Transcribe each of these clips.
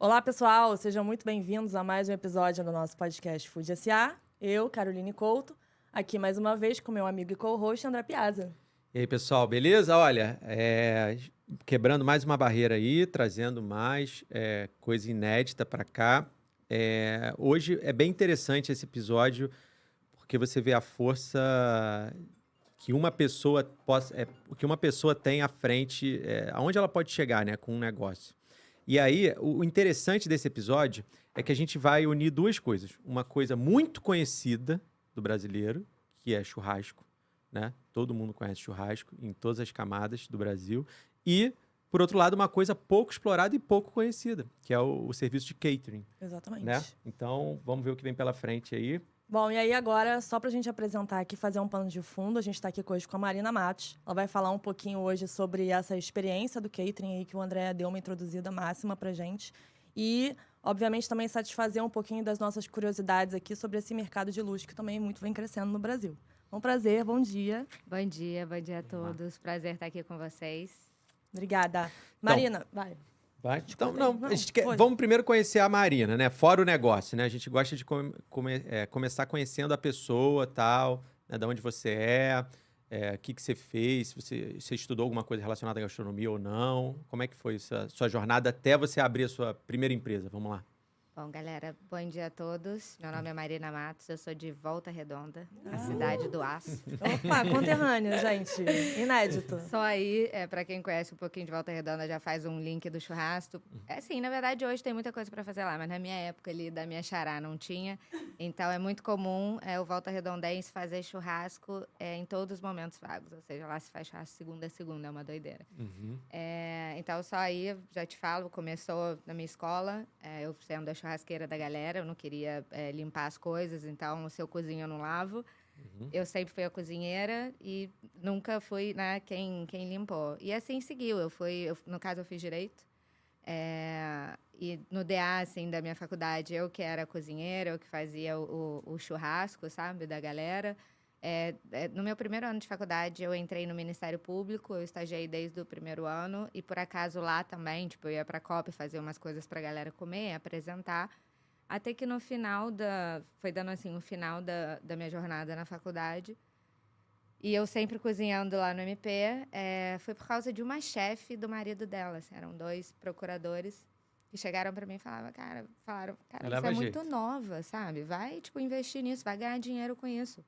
Olá, pessoal! Sejam muito bem-vindos a mais um episódio do nosso podcast Food S.A. Eu, Caroline Couto, aqui mais uma vez com meu amigo e co-host André Piazza. E aí, pessoal, beleza? Olha, quebrando mais uma barreira aí, trazendo mais coisa inédita para cá. Hoje é bem interessante esse episódio, porque você vê a força que uma pessoa que uma pessoa tem à frente, aonde ela pode chegar, né, com um negócio. E aí, o interessante desse episódio é que a gente vai unir duas coisas. Uma coisa muito conhecida do brasileiro, que é churrasco, né? Todo mundo conhece churrasco em todas as camadas do Brasil. E, por outro lado, uma coisa pouco explorada e pouco conhecida, que é o serviço de catering. Exatamente. Né? Então, vamos ver o que vem pela frente aí. Bom, e aí agora, só para a gente apresentar aqui, fazer um pano de fundo, a gente está aqui hoje com a Marina Matos. Ela vai falar um pouquinho hoje sobre essa experiência do catering aí que o André deu uma introduzida máxima para gente. E, obviamente, também satisfazer um pouquinho das nossas curiosidades aqui sobre esse mercado de luxo que também muito vem crescendo no Brasil. Um prazer, bom dia. Bom dia a todos. Prazer estar aqui com vocês. Obrigada. Marina, vai. Então, vamos primeiro conhecer a Marina, né? Fora o negócio, né? A gente gosta de começar conhecendo a pessoa, tal, né? De onde você o que você fez, se você estudou alguma coisa relacionada à gastronomia ou não. Como é que foi sua jornada até você abrir a sua primeira empresa? Vamos lá. Bom, galera, bom dia a todos. Meu nome é Marina Matos, eu sou de Volta Redonda, a cidade do aço. Opa, conterrânea, gente. Inédito. Só aí, para quem conhece um pouquinho de Volta Redonda, já faz um link do churrasco. Sim, na verdade, hoje tem muita coisa para fazer lá, mas na minha época ali, da minha xará, não tinha. Então, é muito comum o Volta Redondense fazer churrasco em todos os momentos vagos. Ou seja, lá se faz churrasco segunda a segunda, é uma doideira. Uhum. Então, só aí, já te falo, começou na minha escola, eu sendo a churrasqueira da galera, eu não queria limpar as coisas, então, se eu cozinho, eu não lavo. Uhum. Eu sempre fui a cozinheira e nunca fui, né, quem limpou. E assim seguiu. No caso, eu fiz direito. E no DA, assim, da minha faculdade, eu que era cozinheira, eu que fazia o churrasco, sabe, da galera. No meu primeiro ano de faculdade, eu entrei no Ministério Público, eu estagiei desde o primeiro ano. E, por acaso, lá também, tipo, eu ia pra Copa e fazer umas coisas pra galera comer, apresentar. Até que no final foi dando assim, o final da minha jornada na faculdade. E eu sempre cozinhando lá no MP. Foi por causa de uma chefe do marido dela. Assim, eram 2 procuradores que chegaram para mim e falaram, cara, você é muito nova, sabe? Vai, tipo, investir nisso, vai ganhar dinheiro com isso.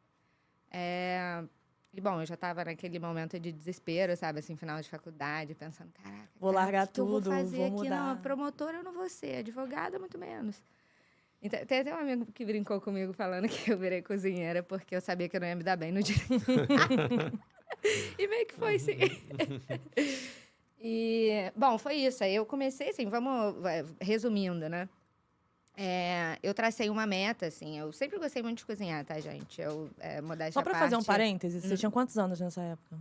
E, bom, eu já estava naquele momento de desespero, sabe? Assim, final de faculdade, pensando, caraca, vou largar o que eu vou fazer vou aqui? mudar. Não, promotora eu não vou ser, advogada muito menos. Então, tem até um amigo que brincou comigo falando que eu virei cozinheira porque eu sabia que eu não ia me dar bem no direito. E meio que foi, sim. E, bom, foi isso. Aí eu comecei, assim, vamos resumindo, né? Eu tracei uma meta, assim. Eu sempre gostei muito de cozinhar, tá, gente? Só pra fazer um parêntese, você tinha quantos anos nessa época?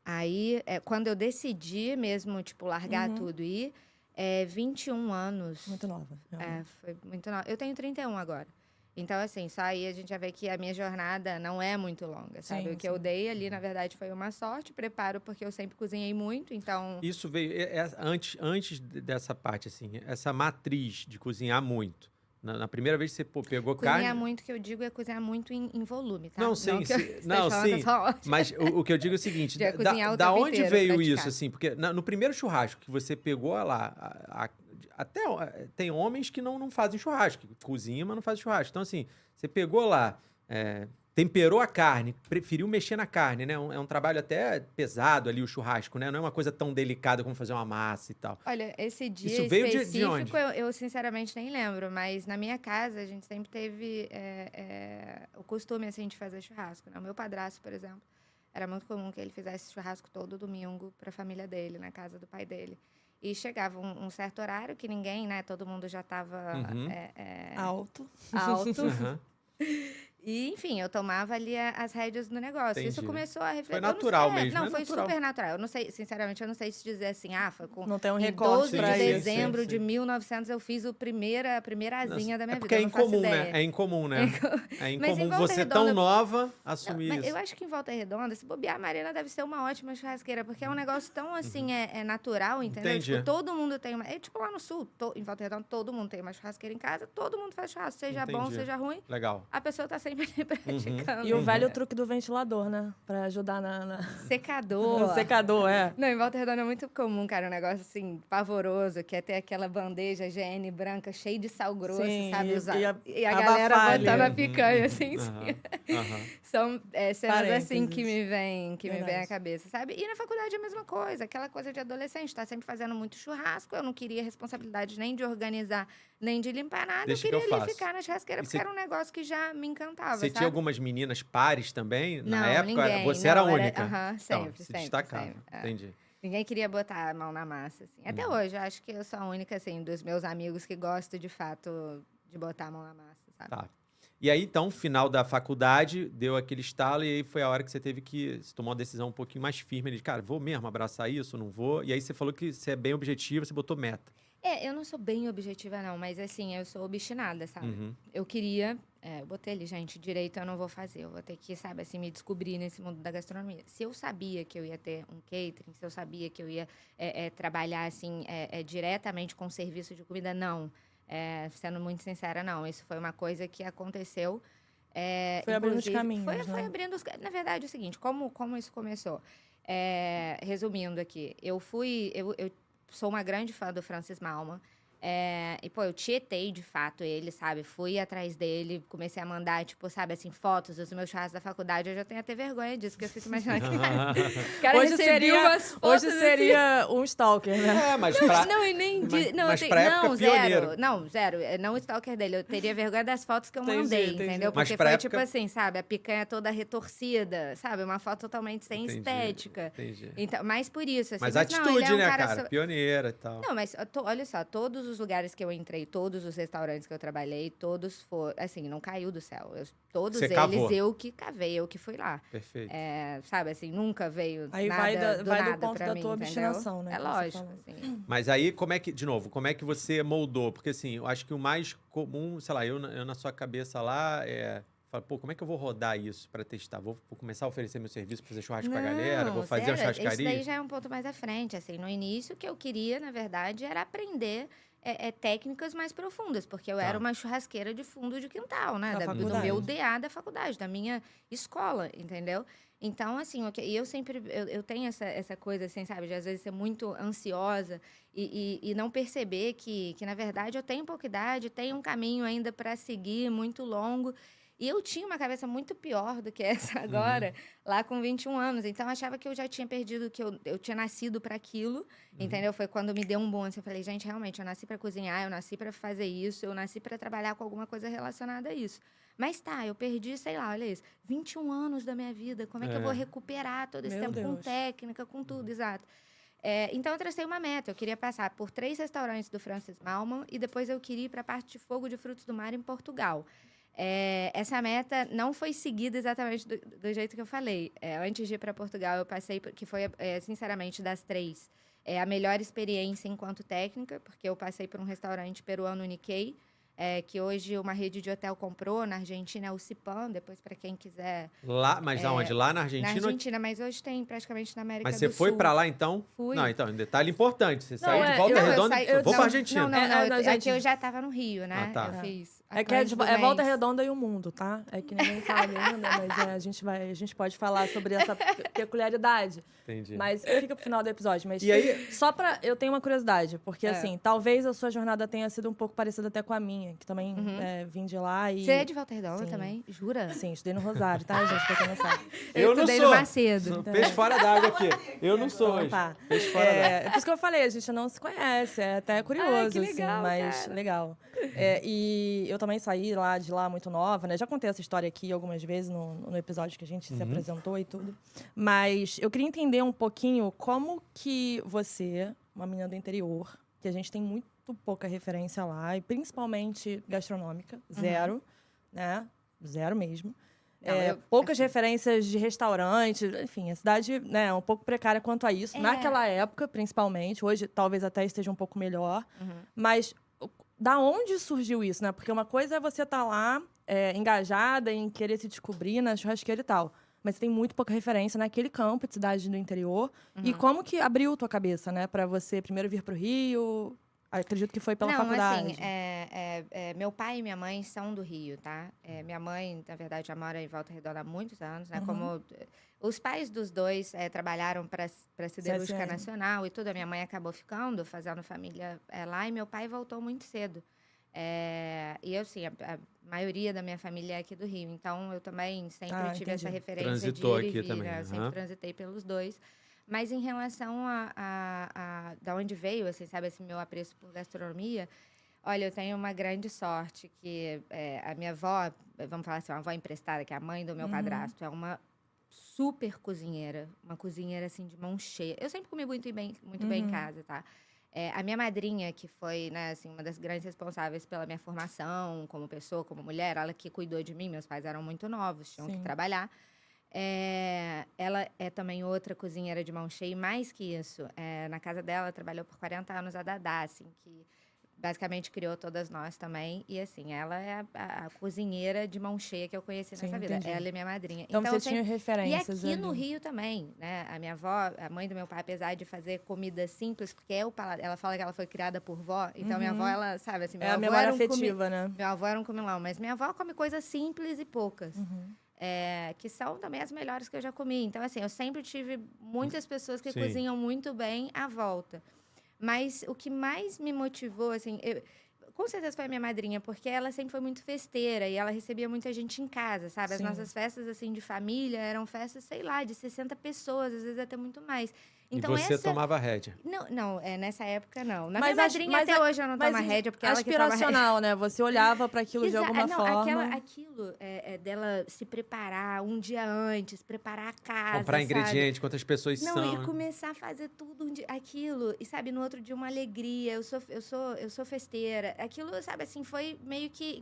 Aí, quando eu decidi mesmo, tipo, largar tudo e 21 anos. Muito nova. Foi muito nova. Eu tenho 31 agora. Então, assim, só aí a gente já vê que a minha jornada não é muito longa, sabe? O que eu dei ali, na verdade, foi uma sorte, preparo, porque eu sempre cozinhei muito, então... Isso veio antes dessa parte, assim, essa matriz de cozinhar muito. Na primeira vez que você pegou carne... Cozinhar muito, que eu digo, é cozinhar muito em volume, tá? Não, sim. Mas o que eu digo é o seguinte, da onde veio isso, assim? Porque no primeiro churrasco que você pegou lá, até tem homens que não fazem churrasco, que cozinham, mas não fazem churrasco. Então, assim, você pegou lá, temperou a carne, preferiu mexer na carne, né? É um trabalho até pesado ali, o churrasco, né? Não é uma coisa tão delicada como fazer uma massa e tal. Olha, esse dia isso veio específico, de onde? Eu sinceramente nem lembro, mas na minha casa a gente sempre teve o costume, assim, de fazer churrasco, né? O meu padrasto, por exemplo, era muito comum que ele fizesse churrasco todo domingo para a família dele, na casa do pai dele. E chegava um certo horário que ninguém, né? Todo mundo já estava alto. Alto. Uhum. E, enfim, eu tomava ali as rédeas do negócio. Isso Entendi. começou a refletir. Foi natural mesmo, Não, é foi natural. super natural. Eu não sei, sinceramente, eu não sei se dizer assim, foi com. Não tem um Em recorte 12 de pra isso. dezembro de sim. 1900, eu fiz a primeira asinha da minha É vida. porque eu é não faço incomum, né? ideia. É incomum, né? É Mas em incomum Volta você Redonda- tão nova Não, assumir mas isso. eu acho que em Volta Redonda, se bobear, a Marina deve ser uma ótima churrasqueira, porque é um negócio tão, assim, é natural, entendeu? Entendi. Tipo, todo mundo tem uma... É tipo lá no Sul, em Volta Redonda, todo mundo tem uma churrasqueira em casa, todo mundo faz churrasco, seja bom, Entendi. seja ruim, Legal. a pessoa tá sempre ali praticando. E o velho truque do ventilador, né? Pra ajudar na... Secador. no secador, é. Não, em Volta Redonda é muito comum, cara, um negócio assim, pavoroso, que é ter aquela bandeja GN branca cheia de sal grosso, Sim, sabe? e A galera abafar botando ali. a picanha, assim, em Aham, cima. aham. São cenas assim que Parênteses. me vêm à Verdade. cabeça, sabe? E na faculdade é a mesma coisa, aquela coisa de adolescente, tá sempre fazendo muito churrasco, eu não queria responsabilidade nem de organizar, nem de limpar nada, Deixa eu que eu queria ali faço. ficar na churrasqueira, E porque cê- era um negócio que já me encantava, Você sabe? tinha algumas meninas pares também? Na Não, época, ninguém. você era a Não, única. Aham, Então, sempre, se sempre, destacava. sempre. É. Entendi. Ninguém queria botar a mão na massa, assim. Até hoje, eu acho que eu sou a única, assim, dos meus amigos que gosto, de fato, de botar a mão na massa, sabe? Tá. E aí, então, final da faculdade, deu aquele estalo e aí foi a hora que você teve que você tomou uma decisão um pouquinho mais firme de, cara, vou mesmo abraçar isso, não vou? E aí você falou que você é bem objetivo, você botou meta. Eu não sou bem objetiva, não, mas assim, eu sou obstinada, sabe? Uhum. Eu queria, eu botei ali, gente, direito eu não vou fazer, eu vou ter que, sabe, assim, me descobrir nesse mundo da gastronomia. Se eu sabia que eu ia ter um catering, se eu sabia que eu ia trabalhar, assim, diretamente com serviço de comida, não. Sendo muito sincera, não. Isso foi uma coisa que aconteceu. Foi abrindo os Inclusive, caminhos, foi né? abrindo os... Na verdade, é o seguinte, como isso começou? Resumindo aqui, eu sou uma grande fã do Francis Malman. E, pô, eu tietei, de fato, ele, sabe? Fui atrás dele, comecei a mandar, tipo, sabe, assim, fotos dos meus churrascos da faculdade. Eu já tenho até vergonha disso, porque eu fico imaginando que o cara recebia umas fotos, hoje seria um stalker, né? É, mas pra... Não, e nem... mas pra época, pioneiro. Zero. Não, zero. Não o stalker dele. Eu teria vergonha das fotos que eu Entendi, mandei, entendi. entendeu? Mas Porque pra foi, época- tipo assim, sabe? A picanha toda retorcida, sabe? Uma foto totalmente sem estética. Entendi. Então, mais por isso, assim. Mas não, atitude, ele é um né, cara cara? Pioneira e tal. Não, mas olha só, todos os lugares que eu entrei, todos os restaurantes que eu trabalhei, todos foram, assim, não caiu do céu. Todos Você eles cavou. eu que cavei, eu que fui lá. Perfeito. Sabe, assim, nunca veio Aí nada vai do nada ponto pra da mim, tua entendeu? obstinação, né, É que você lógico, falou. assim. Mas aí, de novo, como é que você moldou? Porque assim, eu acho que o mais comum, sei lá, eu na sua cabeça lá, falo, pô, como é que eu vou rodar isso pra testar? Vou começar a oferecer meu serviço pra fazer churrasco pra galera? Vou fazer uma zero, churrascaria? Isso daí já é um ponto mais à frente, assim. No início, o que eu queria, na verdade, era aprender técnicas mais profundas, porque eu Tá. era uma churrasqueira de fundo de quintal, né? Da Do faculdade. meu DA da faculdade, da minha escola, entendeu? Então, assim, e eu sempre... Eu tenho essa coisa, assim, sabe? De, às vezes, ser muito ansiosa e não perceber que, na verdade, eu tenho pouca idade, tenho um caminho ainda para seguir, muito longo. E eu tinha uma cabeça muito pior do que essa agora, lá com 21 anos. Então, eu achava que eu já tinha perdido, que eu tinha nascido para aquilo, entendeu? Foi quando me deu um boom, assim, eu falei, gente, realmente, eu nasci para cozinhar, eu nasci para fazer isso, eu nasci para trabalhar com alguma coisa relacionada a isso. Mas tá, eu perdi, sei lá, olha isso, 21 anos da minha vida, como é que eu vou recuperar todo esse Meu tempo com Deus. técnica, com tudo, exato. Então, eu tracei uma meta. Eu queria passar por 3 restaurantes do Francis Malman e depois eu queria ir para a parte de fogo de frutos do mar em Portugal. Essa meta não foi seguida exatamente do jeito que eu falei. Antes de ir para Portugal, eu passei, que foi, sinceramente, das 3, a melhor experiência enquanto técnica, porque eu passei por um restaurante peruano, Nikkei, que hoje uma rede de hotel comprou na Argentina, é o Cipan, depois para quem quiser. Lá, mas aonde? Lá na Argentina? Na Argentina, mas hoje tem praticamente na América Mas do você Sul. foi pra lá, então? Fui. Não, então, um detalhe importante. Você saiu de é, Volta não, eu Redonda saí- e vou não, pra Argentina. Não, gente. aqui eu já estava no Rio, né? Ah, tá. Eu fiz. É que é antes do Volta mês. Redonda e o mundo, tá? É que ninguém sabe ainda, mas a gente pode falar sobre essa peculiaridade. Entendi. Mas fica pro final do episódio. Mas E aí- só pra... Eu tenho uma curiosidade, porque assim, talvez a sua jornada tenha sido um pouco parecida até com a minha, que também vim de lá e... Você é de Volta Redonda Sim. também? Jura? Sim, estudei no Rosário, tá, gente? Pra quem não sabe. Eu não estudei sou. no Macedo. Sou peixe fora d'água aqui. Eu não sou hoje. Tá. Peixe fora d'água. É por isso que eu falei, a gente não se conhece, é até curioso, que legal, assim, mas cara. legal. E eu também saí de lá muito nova, né? Já contei essa história aqui algumas vezes no episódio que a gente se apresentou e tudo. Mas eu queria entender um pouquinho como que você, uma menina do interior, que a gente tem muito pouca referência lá, e principalmente gastronômica, zero, né? zero mesmo. Não, Poucas referências de restaurante, enfim, a cidade, né, é um pouco precária quanto a isso. Naquela época, principalmente. Hoje, talvez até esteja um pouco melhor. Mas da onde surgiu isso, né? Porque uma coisa é você estar lá, engajada em querer se descobrir na churrasqueira e tal. Mas tem muito pouca referência naquele campo de cidade do interior. E como que abriu tua cabeça, né? Pra você primeiro vir pro Rio... Acredito que foi pela faculdade. Assim, meu pai e minha mãe são do Rio, tá? Minha mãe, na verdade, já mora em Volta Redonda há muitos anos, né? Como os pais dos dois trabalharam para a Siderúrgica Nacional e tudo. A minha mãe acabou ficando, fazendo família lá, e meu pai voltou muito cedo. E eu, assim, a maioria da minha família é aqui do Rio. Então, eu também sempre tive essa referência Transitou de ir e aqui vir, também. né? Eu sempre transitei pelos dois. Mas em relação da onde veio, assim, sabe, esse meu apreço por gastronomia, olha, eu tenho uma grande sorte que a minha avó, vamos falar assim, uma avó emprestada, que é a mãe do meu padrasto, é uma super cozinheira, uma cozinheira, assim, de mão cheia. Eu sempre comi muito bem em casa, tá? A minha madrinha, que foi, né, assim, uma das grandes responsáveis pela minha formação como pessoa, como mulher, ela que cuidou de mim, meus pais eram muito novos, tinham que trabalhar. Ela é também outra cozinheira de mão cheia, e mais que isso, na casa dela trabalhou por 40 anos a Dadá, assim, que basicamente criou todas nós também. E assim, ela é a cozinheira de mão cheia que eu conheci nessa vida. Entendi. Ela é minha madrinha. Então você tinha referências. E aqui no Rio também, né? A minha avó, a mãe do meu pai, apesar de fazer comida simples, porque ela fala que ela foi criada por vó, então minha avó, ela, sabe assim, meu avô a memória afetiva, né? Meu avô era um comilão, mas minha avó come coisas simples e poucas. Que são também as melhores que eu já comi. Então, assim, eu sempre tive muitas pessoas que cozinham muito bem à volta. Mas o que mais me motivou, assim... com certeza foi a minha madrinha, porque ela sempre foi muito festeira e ela recebia muita gente em casa, sabe? As nossas festas, assim, de família eram festas, sei lá, de 60 pessoas, às vezes até muito mais. Então, e você tomava rédea? Não, nessa época não. Minha madrinha até hoje eu não tomo rédea, porque ela que toma rédea. Aspiracional, né? Você olhava para aquilo de alguma forma. Aquilo dela se preparar um dia antes, preparar a casa, comprar ingredientes, quantas pessoas são. Não, e começar a fazer tudo aquilo. E, sabe, no outro dia uma alegria. Eu sou festeira. Aquilo, sabe, assim, foi meio que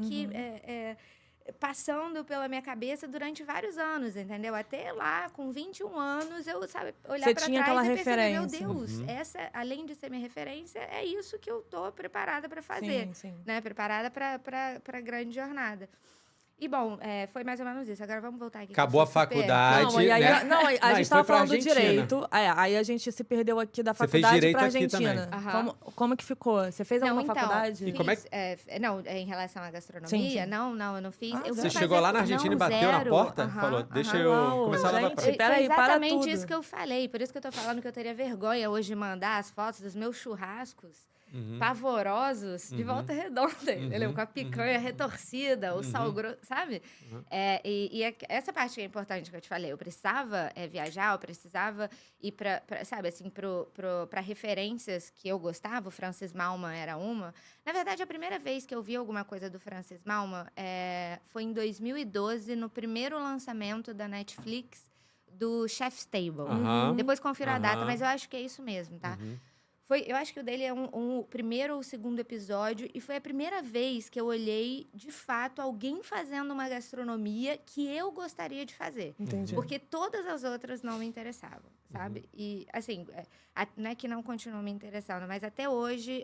passando pela minha cabeça durante vários anos, entendeu? Até lá, com 21 anos, eu, sabe, olhar para trás e perceber, meu Deus, essa, além de ser minha referência, é isso que eu tô preparada para fazer, né? Preparada para a grande jornada. E, bom, foi mais ou menos isso. Agora vamos voltar aqui. Acabou a faculdade, a gente estava falando direito. Aí a gente se perdeu aqui da faculdade para a Argentina. Como que ficou? Você fez alguma faculdade? E como é que... em relação à gastronomia, não, eu não fiz. Você chegou lá na Argentina e bateu na porta? Falou, deixa eu começar a lavar prato. Peraí, exatamente isso que eu falei. Por isso que eu tô falando que eu teria vergonha hoje de mandar as fotos dos meus churrascos pavorosos de Volta Redonda, entendeu? Com a picanha retorcida, o sal grosso, sabe? Essa parte que é importante que eu te falei. Eu precisava viajar, eu precisava ir sabe, assim, para referências que eu gostava. O Francis Malma era uma. Na verdade, a primeira vez que eu vi alguma coisa do Francis Malma foi em 2012, no primeiro lançamento da Netflix do Chef's Table. Depois confiro a data, mas eu acho que é isso mesmo, tá? Eu acho que o dele é o primeiro ou o segundo episódio, e foi a primeira vez que eu olhei, de fato, alguém fazendo uma gastronomia que eu gostaria de fazer. Entendi. Porque todas as outras não me interessavam, sabe? E, assim, não é que não continuam me interessando, mas até hoje,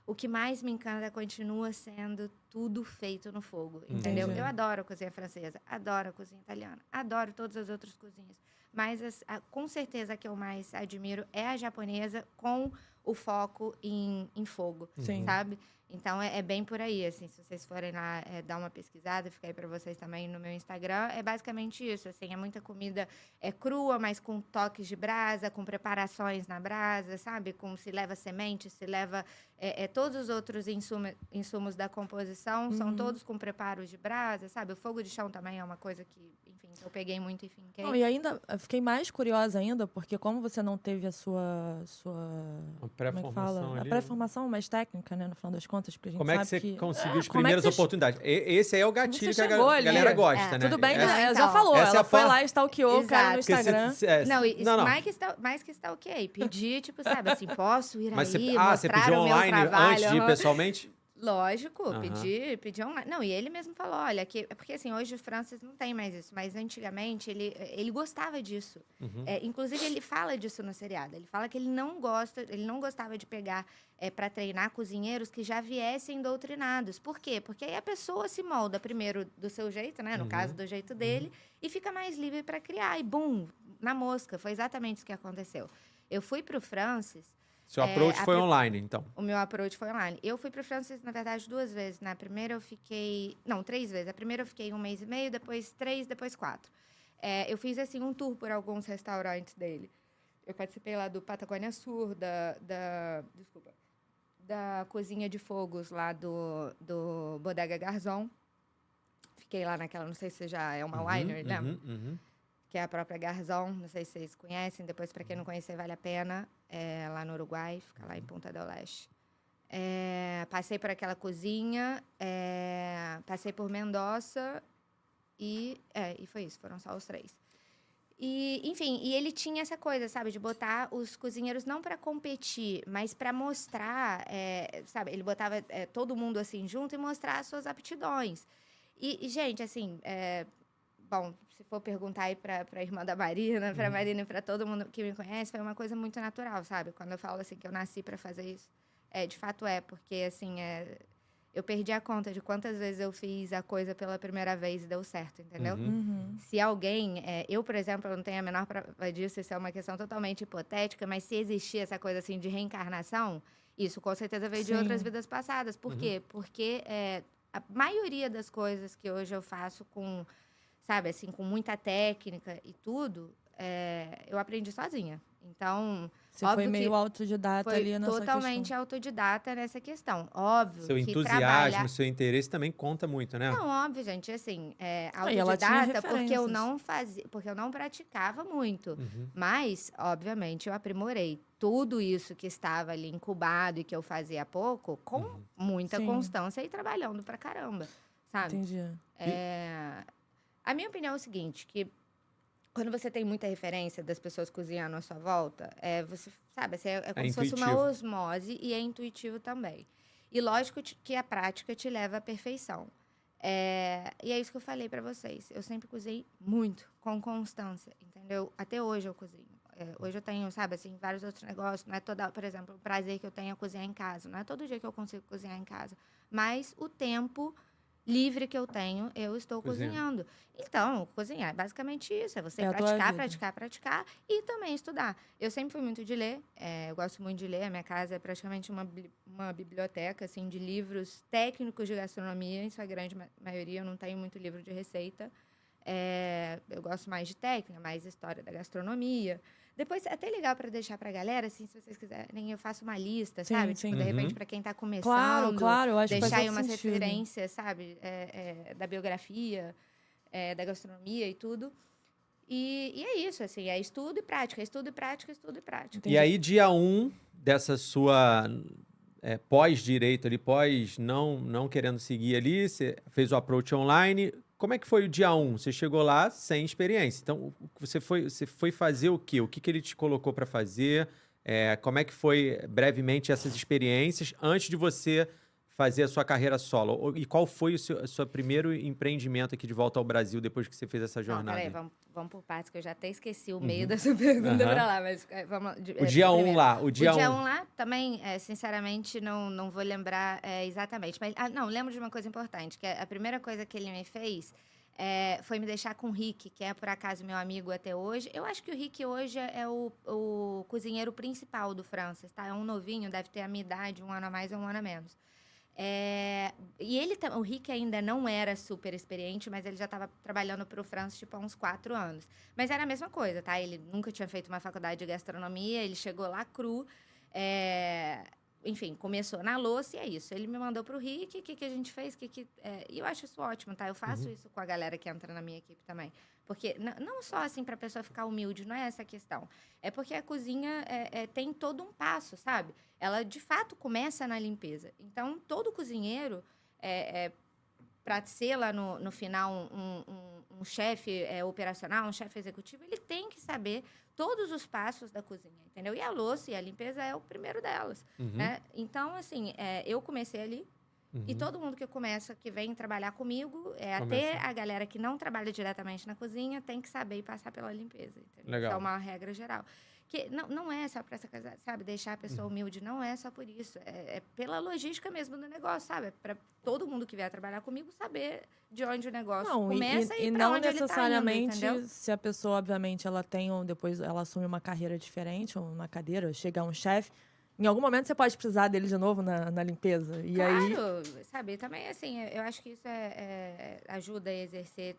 o que mais me encanta continua sendo tudo feito no fogo, entendeu? Eu adoro a cozinha francesa, adoro a cozinha italiana, adoro todas as outras cozinhas. Mas, com certeza, a que eu mais admiro é a japonesa, com o foco em fogo, sabe? Então, é bem por aí, assim, se vocês forem lá dar uma pesquisada, fica aí para vocês também no meu Instagram, é basicamente isso, assim, é muita comida crua, mas com toques de brasa, com preparações na brasa, sabe? Se leva semente, se leva todos os outros insumos da composição, são todos com preparos de brasa, sabe? O fogo de chão também é uma coisa que, enfim, eu peguei muito e finquei. E ainda, fiquei mais curiosa ainda, porque como você não teve a sua pré-formação a pré-formação mais técnica, né, no final das contas, porque a gente como é que sabe você conseguiu as primeiras oportunidades? Esse aí é o gatilho que a galera gosta, né? Tudo bem, já falou, ela foi lá e stalkeou o cara no Instagram. Mais que stalkeei, pedi, tipo, sabe, assim, posso ir mas aí, você mostrar pediu o meu online trabalho. antes de ir pessoalmente? Lógico, Aham. pedi online. Não, e ele mesmo falou, olha, porque assim, hoje o Francis não tem mais isso, mas antigamente ele gostava disso. Uhum. Inclusive, ele fala disso no seriado. Ele fala que ele não gostava de pegar para treinar cozinheiros que já viessem doutrinados. Por quê? Porque aí a pessoa se molda primeiro do seu jeito, né? No caso, do jeito dele, e fica mais livre para criar. E bum, na mosca. Foi exatamente isso que aconteceu. Eu fui pro Francis. Seu approach foi online, então. O meu approach foi online. Eu fui pro Francis, na verdade, 2 vezes. Na primeira eu fiquei... Não, 3 vezes. A primeira eu fiquei 1 mês e meio, depois 3, depois 4. Eu fiz, assim, um tour por alguns restaurantes dele. Eu participei lá do Patagônia Sur, da Cozinha de Fogos lá do Bodega Garzón. Fiquei lá naquela, não sei se já é uma winery, né? Que é a própria Garzón, não sei se vocês conhecem. Depois, para quem não conhecer, vale a pena. Lá no Uruguai, fica lá em Punta del Este. Passei por aquela cozinha, passei por Mendoza e foi isso, foram só os 3. E, enfim, e ele tinha essa coisa, sabe, de botar os cozinheiros não para competir, mas para mostrar, sabe, ele botava todo mundo assim junto e mostrar as suas aptidões. E gente, assim, bom, se for perguntar aí para a irmã da Marina, para a Marina e para todo mundo que me conhece, foi uma coisa muito natural, sabe? Quando eu falo assim que eu nasci para fazer isso, de fato porque assim, eu perdi a conta de quantas vezes eu fiz a coisa pela primeira vez e deu certo, entendeu? Se alguém, eu, por exemplo, eu não tenho a menor prova disso, isso é uma questão totalmente hipotética, mas se existir essa coisa assim de reencarnação, isso com certeza veio de outras vidas passadas. Por quê? Porque a maioria das coisas que hoje eu faço com, sabe, assim, com muita técnica e tudo, eu aprendi sozinha. Então, Você foi meio autodidata ali nessa questão. Totalmente autodidata nessa questão. Óbvio Seu que entusiasmo, seu interesse também conta muito, né? Não, óbvio, gente, assim, E ela tinha autodidata porque eu referências. não fazia, porque eu não praticava muito. Mas, obviamente, eu aprimorei tudo isso que estava ali incubado e que eu fazia há pouco com muita constância e trabalhando pra caramba, sabe? Entendi. A minha opinião é o seguinte, que quando você tem muita referência das pessoas cozinhando à sua volta, você sabe, assim, como se fosse uma intuitivo. osmose e é intuitivo também. E lógico que a prática te leva à perfeição. E é isso que eu falei pra vocês. Eu sempre cozinhei muito, com constância, entendeu? Até hoje eu cozinho. Hoje eu tenho, sabe, assim, vários outros negócios. Não é por exemplo, o prazer que eu tenho é cozinhar em casa. Não é todo dia que eu consigo cozinhar em casa. Mas o tempo livre que eu tenho, eu estou cozinhando. Então, cozinhar é basicamente isso. É você praticar e também estudar. Eu sempre fui muito de ler. Eu gosto muito de ler. A minha casa é praticamente uma biblioteca, assim, de livros técnicos de gastronomia. Em sua grande maioria, eu não tenho muito livro de receita. Eu gosto mais de técnica, mais história da gastronomia. Depois, é até legal para deixar para a galera, assim, se vocês quiserem, eu faço uma lista, sabe? Sim. Tipo, de repente, para quem está começando. Claro, eu acho que deixar faz aí todo umas sentido. referências, sabe? Da biografia, da gastronomia e tudo. E é isso, assim, é estudo e prática, estudo e prática, estudo e prática. Entendi. E aí, dia 1 dessa sua pós-direito ali, não querendo seguir ali, você fez o approach online. Como é que foi o dia 1? Você chegou lá sem experiência. Então, você foi fazer o quê? O que ele te colocou para fazer? Como é que foi, brevemente, essas experiências antes de você fazer a sua carreira solo? E qual foi o seu primeiro empreendimento aqui de volta ao Brasil depois que você fez essa jornada? Não, peraí, vamos por partes, que eu já até esqueci o meio da sua pergunta para lá, mas vamos... O dia 1 lá, O dia 1 lá, também, sinceramente, não vou lembrar exatamente. Mas, não, lembro de uma coisa importante, que a primeira coisa que ele me fez foi me deixar com o Rick, que é, por acaso, meu amigo até hoje. Eu acho que o Rick hoje é o cozinheiro principal do Francis, tá? É um novinho, deve ter a minha idade, 1 ano a mais ou 1 ano a menos. E o Rick ainda não era super experiente, mas ele já estava trabalhando para o Francis, tipo, há uns 4 anos. Mas era a mesma coisa, tá? Ele nunca tinha feito uma faculdade de gastronomia, ele chegou lá cru, enfim, começou na louça e é isso. Ele me mandou para o Rick, o que a gente fez, e eu acho isso ótimo, tá? Eu faço isso com a galera que entra na minha equipe também. Porque não só assim para a pessoa ficar humilde, não é essa a questão. É porque a cozinha tem todo um passo, sabe? Ela, de fato, começa na limpeza. Então, todo cozinheiro, para ser lá no final um chefe operacional, um chefe executivo, ele tem que saber todos os passos da cozinha, entendeu? E a louça e a limpeza é o primeiro delas, né? Então, assim, eu comecei ali, E todo mundo que começa, que vem trabalhar comigo, até Começa. a galera que não trabalha diretamente na cozinha, tem que saber e passar pela limpeza. Entendeu? Legal. Isso é uma regra geral. Que não é só para essa coisa, sabe, deixar a pessoa humilde, não é só por isso. É pela logística mesmo do negócio, sabe? Para todo mundo que vier trabalhar comigo saber de onde o negócio começa e para não onde ele tá indo, necessariamente entendeu? se a pessoa, obviamente, ela tem depois ela assume uma carreira diferente, ou uma cadeira, chega um chefe. Em algum momento você pode precisar dele de novo na limpeza. E aí. Claro, sabe? Também, assim, eu acho que isso ajuda a exercer,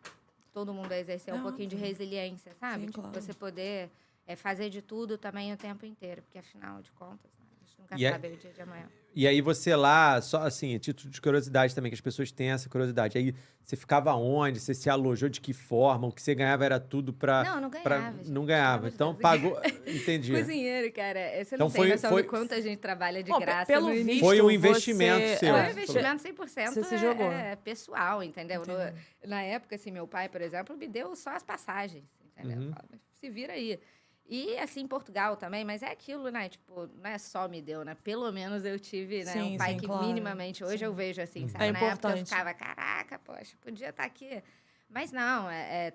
todo mundo a exercer um pouquinho de resiliência, sabe? Sim, Tipo, claro. você poder fazer de tudo também o tempo inteiro, porque afinal de contas, né, a gente nunca E sabe o dia de amanhã. E aí você lá, só assim, a título de curiosidade também, que as pessoas têm essa curiosidade. Aí você ficava onde? Você se alojou de que forma? O que você ganhava era tudo pra... Não ganhava. Gente, não ganhava. Então Deus. pagou... Entendi. Cozinheiro, cara, você Então não tem noção do quanto a gente trabalha de graça pelo no visto, início. Foi um investimento seu. Foi um investimento 100%. Você se jogou. Pessoal, entendeu? Entendi. Na época, assim, meu pai, por exemplo, me deu só as passagens, entendeu? Uhum. Fala, se vira aí. E, assim, em Portugal também, mas é aquilo, né? Tipo, não é só me deu, né? Pelo menos eu tive, né? Sim, Um pai sim, que claro. minimamente... Hoje eu vejo assim, sabe? É Na época eu importante. ficava, caraca, poxa, podia estar aqui. Mas não,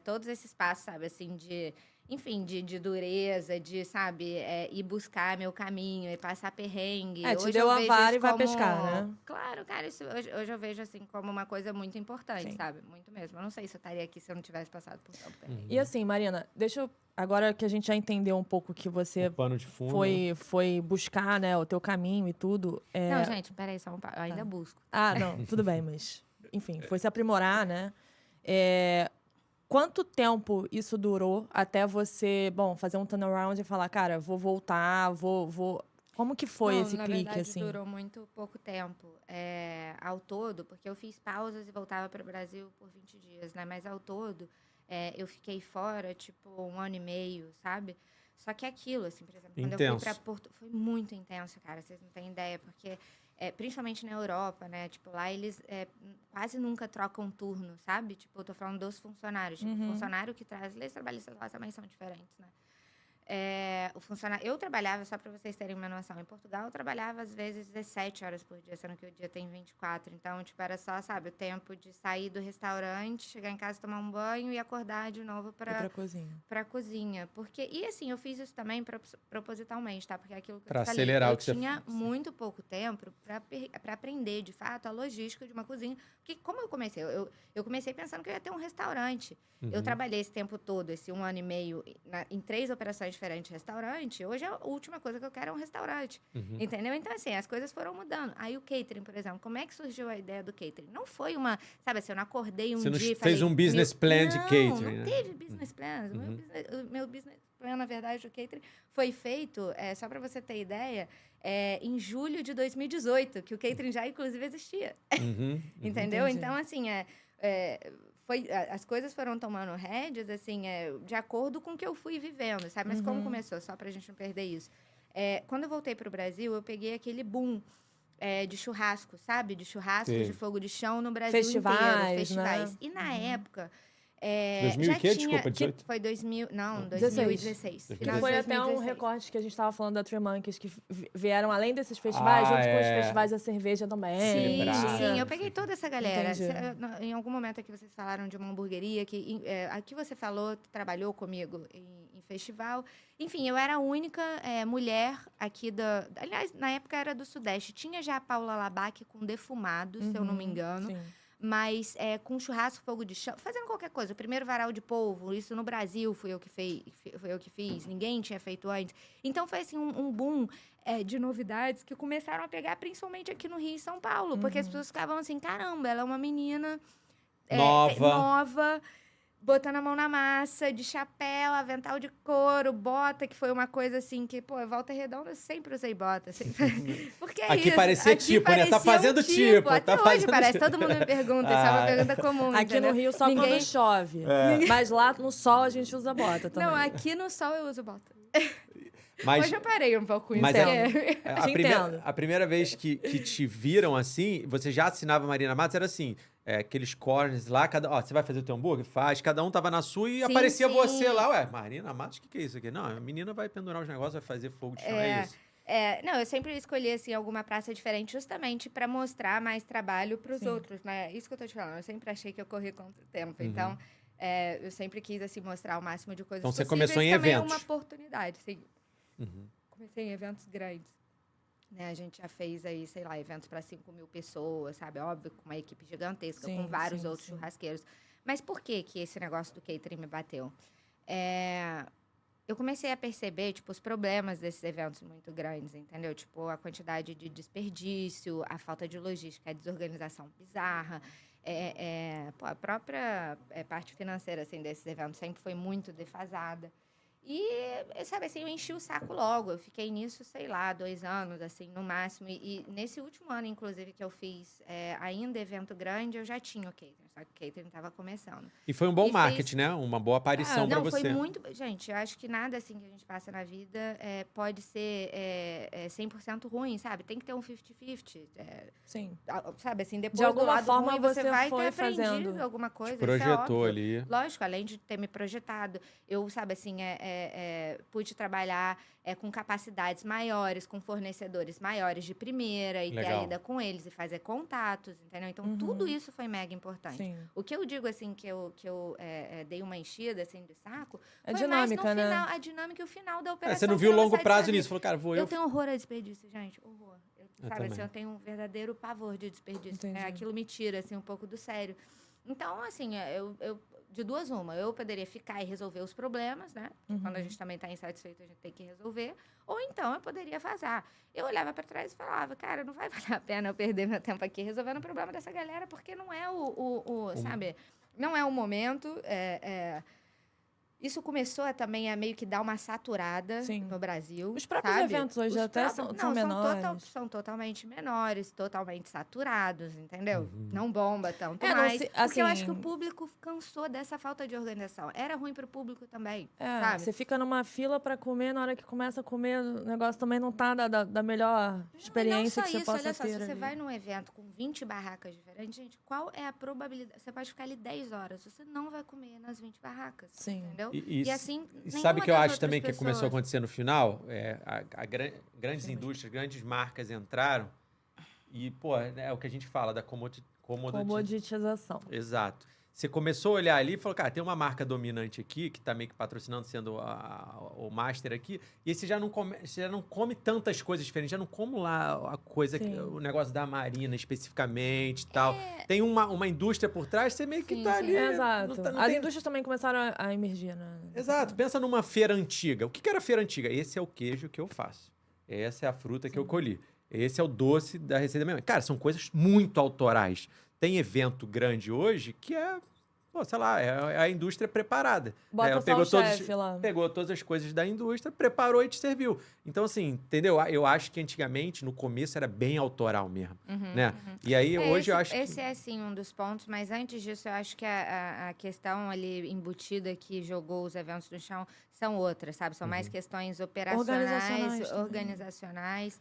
todos esses passos, sabe? Assim, enfim, de dureza, de, sabe, ir buscar meu caminho e passar perrengue. Te Hoje deu eu a vejo vara isso e vai como... pescar, né? Claro, cara, isso hoje eu vejo, assim, como uma coisa muito importante, Sim. sabe? Muito mesmo. Eu não sei se eu estaria aqui se eu não tivesse passado por tanto perrengue. E assim, Marina, deixa eu. Agora que a gente já entendeu um pouco que você O pano de fundo. foi buscar, né, o teu caminho e tudo. Não, gente, peraí, só um pouco. Eu ainda busco. Ah, não, tudo bem, mas. Enfim, foi se aprimorar, né? Quanto tempo isso durou até você, bom, fazer um turnaround e falar, cara, vou voltar, vou. Como que foi Não, esse na clique, verdade, assim? durou muito pouco tempo. Ao todo, porque eu fiz pausas e voltava para o Brasil por 20 dias, né? Mas ao todo, eu fiquei fora, tipo, 1 ano e meio, sabe? Só que aquilo, assim, por exemplo, quando eu fui Intenso. para Porto... Foi muito intenso, cara, vocês não têm ideia, porque... principalmente na Europa, né? Tipo, lá eles quase nunca trocam turno, sabe? Tipo, eu tô falando dos funcionários. Tipo, o funcionário que traz... Leis trabalhistas lá também são diferentes, né? O funcionário... Eu trabalhava, só para vocês terem uma noção, em Portugal eu trabalhava às vezes 17 horas por dia, sendo que o dia tem 24. Então, tipo, era só, sabe, o tempo de sair do restaurante, chegar em casa, tomar um banho e acordar de novo Pra cozinha. pra cozinha. Porque, e assim, eu fiz isso também propositalmente, tá? Porque aquilo que Pra eu te falei, acelerar eu o que você tinha faz. muito pouco tempo pra aprender, de fato, a logística de uma cozinha. Porque como eu comecei? Eu comecei pensando que eu ia ter um restaurante. Eu trabalhei esse tempo todo, esse 1 ano e meio, em 3 operações diferentes de restaurante. Hoje a última coisa que eu quero é um restaurante. Entendeu? Então, assim, as coisas foram mudando. Aí o catering, por exemplo, como é que surgiu a ideia do catering? Não foi uma, sabe assim, eu não acordei Você não dia e fez falei, um business plan de catering, Não, né? teve business plan. O meu business plan, na verdade, do catering foi feito, só para você ter ideia, em julho de 2018, que o catering já, inclusive, existia. Entendeu? Entendi. Então, assim, as coisas foram tomando rédeas, assim, de acordo com o que eu fui vivendo, sabe? Mas como começou? Só pra gente não perder isso. Quando eu voltei pro Brasil, eu peguei aquele boom de churrasco, sabe? De churrasco, Sim. de fogo de chão no Brasil Festivais, inteiro. Festivais. né? E na época... 2000 já e quê? tinha, Desculpa, 18? Foi 2016. 16. Final Que de foi até um 2016. recorte que a gente estava falando da Three Monkeys, que vieram além desses festivais, junto com os festivais da cerveja também. Celebrar. Sim, eu peguei toda essa galera. Entendi. Em algum momento aqui vocês falaram de uma hamburgueria, que aqui você falou, trabalhou comigo em festival. Enfim, eu era a única mulher aqui aliás, na época era do Sudeste. Tinha já a Paula Labac com Defumado, se eu não me engano. Sim. Mas com churrasco, fogo de chão, fazendo qualquer coisa. O primeiro varal de polvo, isso no Brasil fui eu que fiz, ninguém tinha feito antes. Então foi assim um boom de novidades que começaram a pegar principalmente aqui no Rio e São Paulo. Porque as pessoas ficavam assim, caramba, ela é uma menina nova, botando a mão na massa, de chapéu, avental de couro, bota, que foi uma coisa assim que, pô, Volta Redonda eu sempre usei bota. Sempre... Porque é Aqui isso. parecia Aqui tipo, né? Tá parecia fazendo tipo. Até Tá hoje fazendo parece. tipo. Todo mundo me pergunta. Isso é uma pergunta comum, Aqui entendeu? no Rio só quando chove. Mas lá no sol a gente usa bota também. Não, aqui no sol eu uso bota. Mas, Hoje eu parei um pouco isso. mas Te entendo. a primeira vez que te viram assim, você já assinava Marina Matos, era assim, aqueles corners lá, você vai fazer o teu hambúrguer? Faz, cada um tava na sua e Sim, aparecia sim. você lá, Marina Matos, o que é isso aqui? Não, a menina vai pendurar os negócios, vai fazer fogo de chão, é isso. Não, eu sempre escolhi, assim, alguma praça diferente justamente para mostrar mais trabalho para os outros, né? Isso que eu tô te falando. Eu sempre achei que eu corri contra o tempo. Então, eu sempre quis, assim, mostrar o máximo de coisas Então, você possíveis. começou em também eventos. É uma oportunidade, assim. Comecei em eventos grandes. Né, a gente já fez aí, sei lá, eventos para 5.000 pessoas, sabe? Óbvio, com uma equipe gigantesca, com vários outros churrasqueiros. Mas por que esse negócio do catering me bateu? Eu comecei a perceber, tipo, os problemas desses eventos muito grandes, entendeu? Tipo, a quantidade de desperdício, a falta de logística, a desorganização bizarra. A própria parte financeira, assim, desses eventos sempre foi muito defasada. E, sabe, assim, eu enchi o saco logo. Eu fiquei nisso, sei lá, 2 anos, assim, no máximo. E nesse último ano, inclusive, que eu fiz ainda evento grande, eu já tinha o catering. Só que o catering estava começando. E foi um bom marketing, né? Uma boa aparição para Não, você. foi muito... Gente, eu acho que nada, assim, que a gente passa na vida pode ser 100% ruim, sabe? Tem que ter um 50-50. Sim. Sabe, assim, depois De alguma do lado forma ruim, você vai foi ter aprendido fazendo. alguma coisa. Te projetou isso é ali. Lógico, além de ter me projetado, eu, sabe, assim, pude trabalhar com capacidades maiores, com fornecedores maiores de primeira, e ter a lida com eles, e fazer contatos, entendeu? Então, tudo isso foi mega importante. Sim. O que eu digo, assim, que eu dei uma enchida, assim, de saco, É foi dinâmica, mais no né? final, a dinâmica e o final da operação. Você não que viu eu me longo prazo satisfazia. nisso? Falou, cara, vou Eu tenho horror a desperdício, gente. Horror. Sabe, assim, também. eu tenho um verdadeiro pavor de desperdício. Entendi. Aquilo me tira, assim, um pouco do sério. Então, assim, eu de duas uma. Eu poderia ficar e resolver os problemas, né? Porque quando a gente também está insatisfeito, a gente tem que resolver. Ou então, eu poderia vazar. Eu olhava para trás e falava, cara, não vai valer a pena eu perder meu tempo aqui resolvendo o problema dessa galera, porque não é sabe? Não é o momento. Isso começou também a meio que dar uma saturada no Brasil. Os próprios sabe? eventos hoje até são menores. São totalmente menores, totalmente saturados, entendeu? Não bomba tanto não, mais. se- Porque eu acho assim- que o público cansou dessa falta de organização. Era ruim pro público também, É, sabe? você fica numa fila pra comer, na hora que começa a comer, o negócio também não tá da melhor experiência Não que só você isso, possa olha só, ter se você ali. vai num evento com 20 barracas diferentes, gente, qual é a probabilidade? Você pode ficar ali 10 horas, você não vai comer nas 20 barracas, Sim. entendeu? E assim, sabe o que eu nenhuma das acho outras também que pessoas. começou a acontecer no final? Grandes indústrias, grandes marcas entraram e, pô, é o que a gente fala da Comoditização. Exato. Você começou a olhar ali e falou, cara, tem uma marca dominante aqui, que tá meio que patrocinando, sendo o master aqui, e aí você já não come tantas coisas diferentes, já não como lá a coisa, o negócio da Marina especificamente e tal. Tem uma indústria por trás, você meio que tá ali. Exato. As indústrias também começaram a emergir, né? Exato. Pensa numa feira antiga. O que era feira antiga? Esse é o queijo que eu faço. Essa é a fruta que eu colhi. Esse é o doce da receita da minha mãe. Cara, são coisas muito autorais. Tem evento grande hoje que sei lá, é a indústria preparada. Bota só o chefe lá. Pegou todas as coisas da indústria, preparou e te serviu. Então, assim, entendeu? Eu acho que antigamente, no começo, era bem autoral mesmo, né? E aí, hoje, eu acho que... Esse é, sim, um dos pontos, mas antes disso, eu acho que a questão ali embutida que jogou os eventos no chão são outras, sabe? São mais questões operacionais, organizacionais.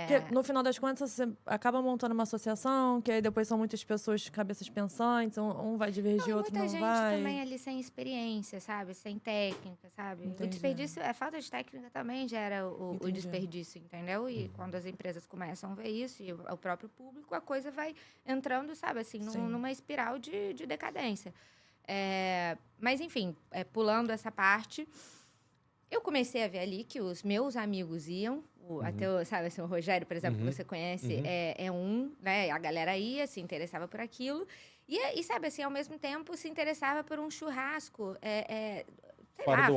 Porque, no final das contas, você acaba montando uma associação, que aí depois são muitas pessoas de cabeças pensantes, um vai divergir, outro não vai. Muita gente também ali sem experiência, sabe? Sem técnica, sabe? Entendi. O desperdício, a falta de técnica também gera o desperdício, entendeu? E quando as empresas começam a ver isso, e o próprio público, a coisa vai entrando, sabe? Assim, numa espiral de decadência. Mas, enfim, pulando essa parte, eu comecei a ver ali que os meus amigos iam, até sabe, assim, o Rogério, por exemplo, que você conhece, né? A galera ia, se interessava por aquilo. E, sabe, assim, ao mesmo tempo, se interessava por um churrasco. Fora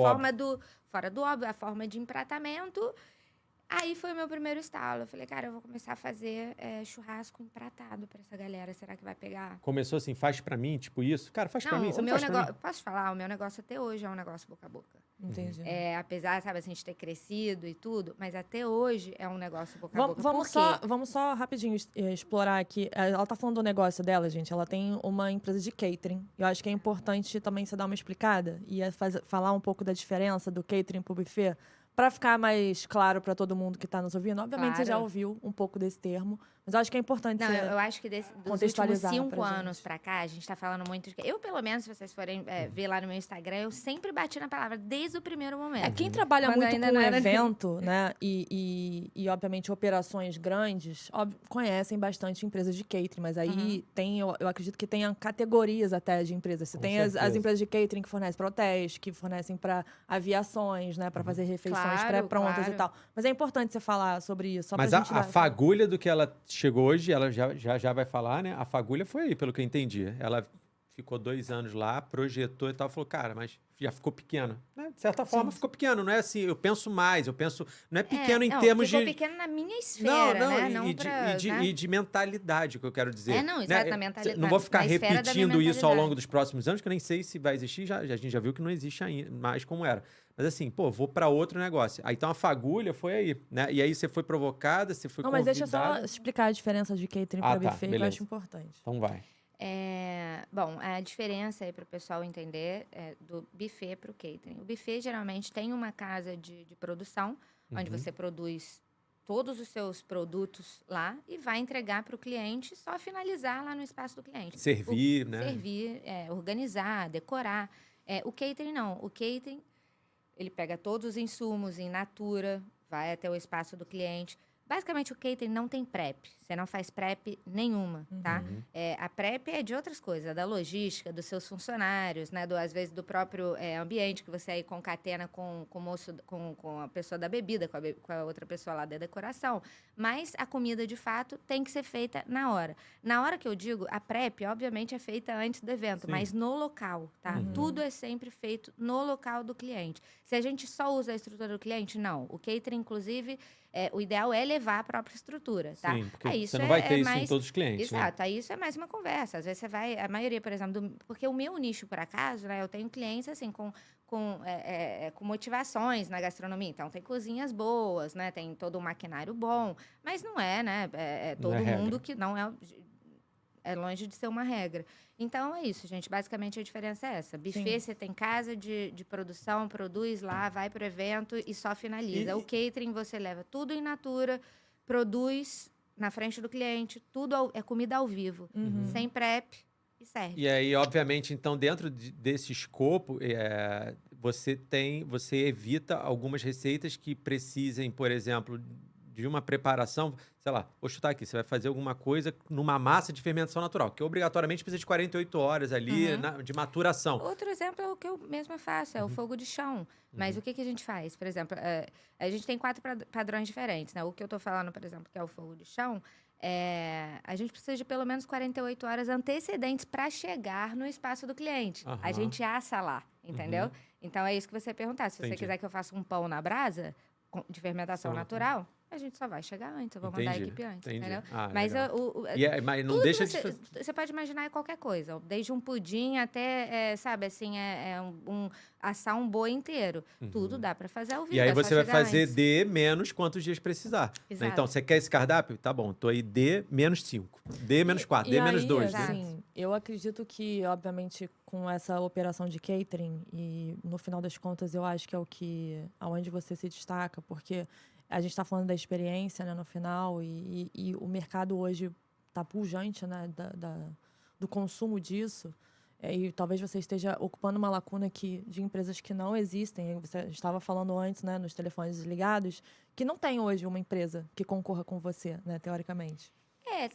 do óbvio, a forma de empratamento. Aí foi o meu primeiro estalo. Eu falei, cara, eu vou começar a fazer churrasco empratado pra essa galera. Será que vai pegar? Começou assim, faz pra mim, tipo isso? Cara, faz pra mim, você não faz pra mim? Posso falar? O meu negócio até hoje é um negócio boca a boca. Entendi. Apesar, sabe, assim, de ter crescido e tudo, mas até hoje é um negócio boca a boca. Vamos só rapidinho explorar aqui. Ela tá falando do negócio dela, gente. Ela tem uma empresa de catering. Eu acho que é importante também você dar uma explicada e falar um pouco da diferença do catering pro buffet, para ficar mais claro para todo mundo que está nos ouvindo. Obviamente, você já ouviu um pouco desse termo, Mas eu acho que é importante Não, você eu acho que dos últimos contextualizar 5 pra anos gente. pra cá, a gente tá falando muito de... Eu, pelo menos, se vocês forem ver lá no meu Instagram, eu sempre bati na palavra desde o primeiro momento. Quem trabalha Quando muito ainda com não era- evento, né, obviamente, operações grandes, conhecem bastante empresas de catering, mas aí tem, eu acredito que tenha categorias até de empresas. Você Com tem as certeza. empresas de catering que fornecem para hotéis, que fornecem para aviações, né, para fazer refeições Claro, pré-prontas claro. e tal. Mas é importante você falar sobre isso, só Mas pra gente a fagulha do que ela chegou hoje, ela já vai falar, né? A fagulha foi aí, pelo que eu entendi. Ela ficou 2 anos lá, projetou e tal, falou, cara, mas já ficou pequeno. Né? De certa forma, ficou pequeno. Não é assim, eu penso mais, não é pequeno em não, termos ficou de... pequeno na minha esfera, né? Não e pra, né? de mentalidade, o que eu quero dizer. Não, Né? exato, na mentalidade. Não vou ficar na esfera da minha repetindo isso ao longo mentalidade. dos próximos anos, que eu nem sei se vai existir, a gente já viu que não existe ainda, mais como era. Mas assim, pô, vou para outro negócio. Aí, então a fagulha foi aí, né? E aí você foi provocada, você foi Não, mas deixa eu convidada. só explicar a diferença de catering para tá, buffet, que eu beleza. acho importante. Então vai. Bom, a diferença aí para o pessoal entender é do buffet para o catering. O buffet geralmente tem uma casa de produção, onde você produz todos os seus produtos lá e vai entregar para o cliente, só finalizar lá no espaço do cliente. Servir, né? Servir, organizar, decorar. O catering não. O catering, ele pega todos os insumos in natura, vai até o espaço do cliente. Basicamente, o catering não tem prep. Você não faz prep nenhuma, tá? A prep é de outras coisas, da logística, dos seus funcionários, né? Às vezes do próprio ambiente que você aí concatena com o moço, com a pessoa da bebida, com a outra pessoa lá da decoração. Mas a comida, de fato, tem que ser feita na hora. Na hora que eu digo, a prep, obviamente, é feita antes do evento, mas no local, tá? Tudo é sempre feito no local do cliente. Se a gente só usa a estrutura do cliente, não. O catering, inclusive... o ideal é levar a própria estrutura, tá? Sim, porque Aí você não vai ter isso mais... em todos os clientes, né? Exato, aí isso é mais uma conversa. Às vezes você vai... A maioria, por exemplo... Porque o meu nicho, por acaso, né? Eu tenho clientes, assim, com motivações na gastronomia. Então, tem cozinhas boas, né? Tem todo um maquinário bom. Mas não é, né? Não Todo é mundo regra. que não é... É longe de ser uma regra. Então, é isso, gente. Basicamente, a diferença é essa. Buffet, você tem casa de produção, produz lá, vai pro evento e só finaliza. O catering, você leva tudo in natura, produz na frente do cliente, tudo é comida ao vivo, sem prep e serve. E aí, obviamente, então, dentro desse escopo, você evita algumas receitas que precisem, por exemplo, de uma preparação, sei lá, vou chutar aqui, você vai fazer alguma coisa numa massa de fermentação natural, que obrigatoriamente precisa de 48 horas ali de maturação. Outro exemplo é o que eu mesma faço, é o fogo de chão. Mas o que a gente faz? Por exemplo, a gente tem 4 padrões diferentes, né? O que eu tô falando, por exemplo, que é o fogo de chão, a gente precisa de pelo menos 48 horas antecedentes para chegar no espaço do cliente. A gente assa lá, entendeu? Então, é isso que você ia perguntar. Se você quiser que eu faça um pão na brasa, de fermentação natural, a gente só vai chegar antes, eu vou mandar a equipe antes, entendeu? Mas, mas não tudo deixa que você pode imaginar qualquer coisa, desde um pudim até, sabe, assim, assar um boi inteiro. Tudo dá para fazer ao vivo. E aí é só você vai chegar fazer antes. D menos quantos dias precisar. Né? Exato. Então, você quer esse cardápio? Tá bom, tô aí D menos 5, D menos 4, D menos 2. Né? Assim, eu acredito que, obviamente, com essa operação de catering, e no final das contas, eu acho que é aonde você se destaca, porque a gente está falando da experiência, né, no final, e o mercado hoje está pujante, né, do consumo disso. E talvez você esteja ocupando uma lacuna de empresas que não existem. Você estava falando antes, né, nos telefones desligados, que não tem hoje uma empresa que concorra com você, né, teoricamente.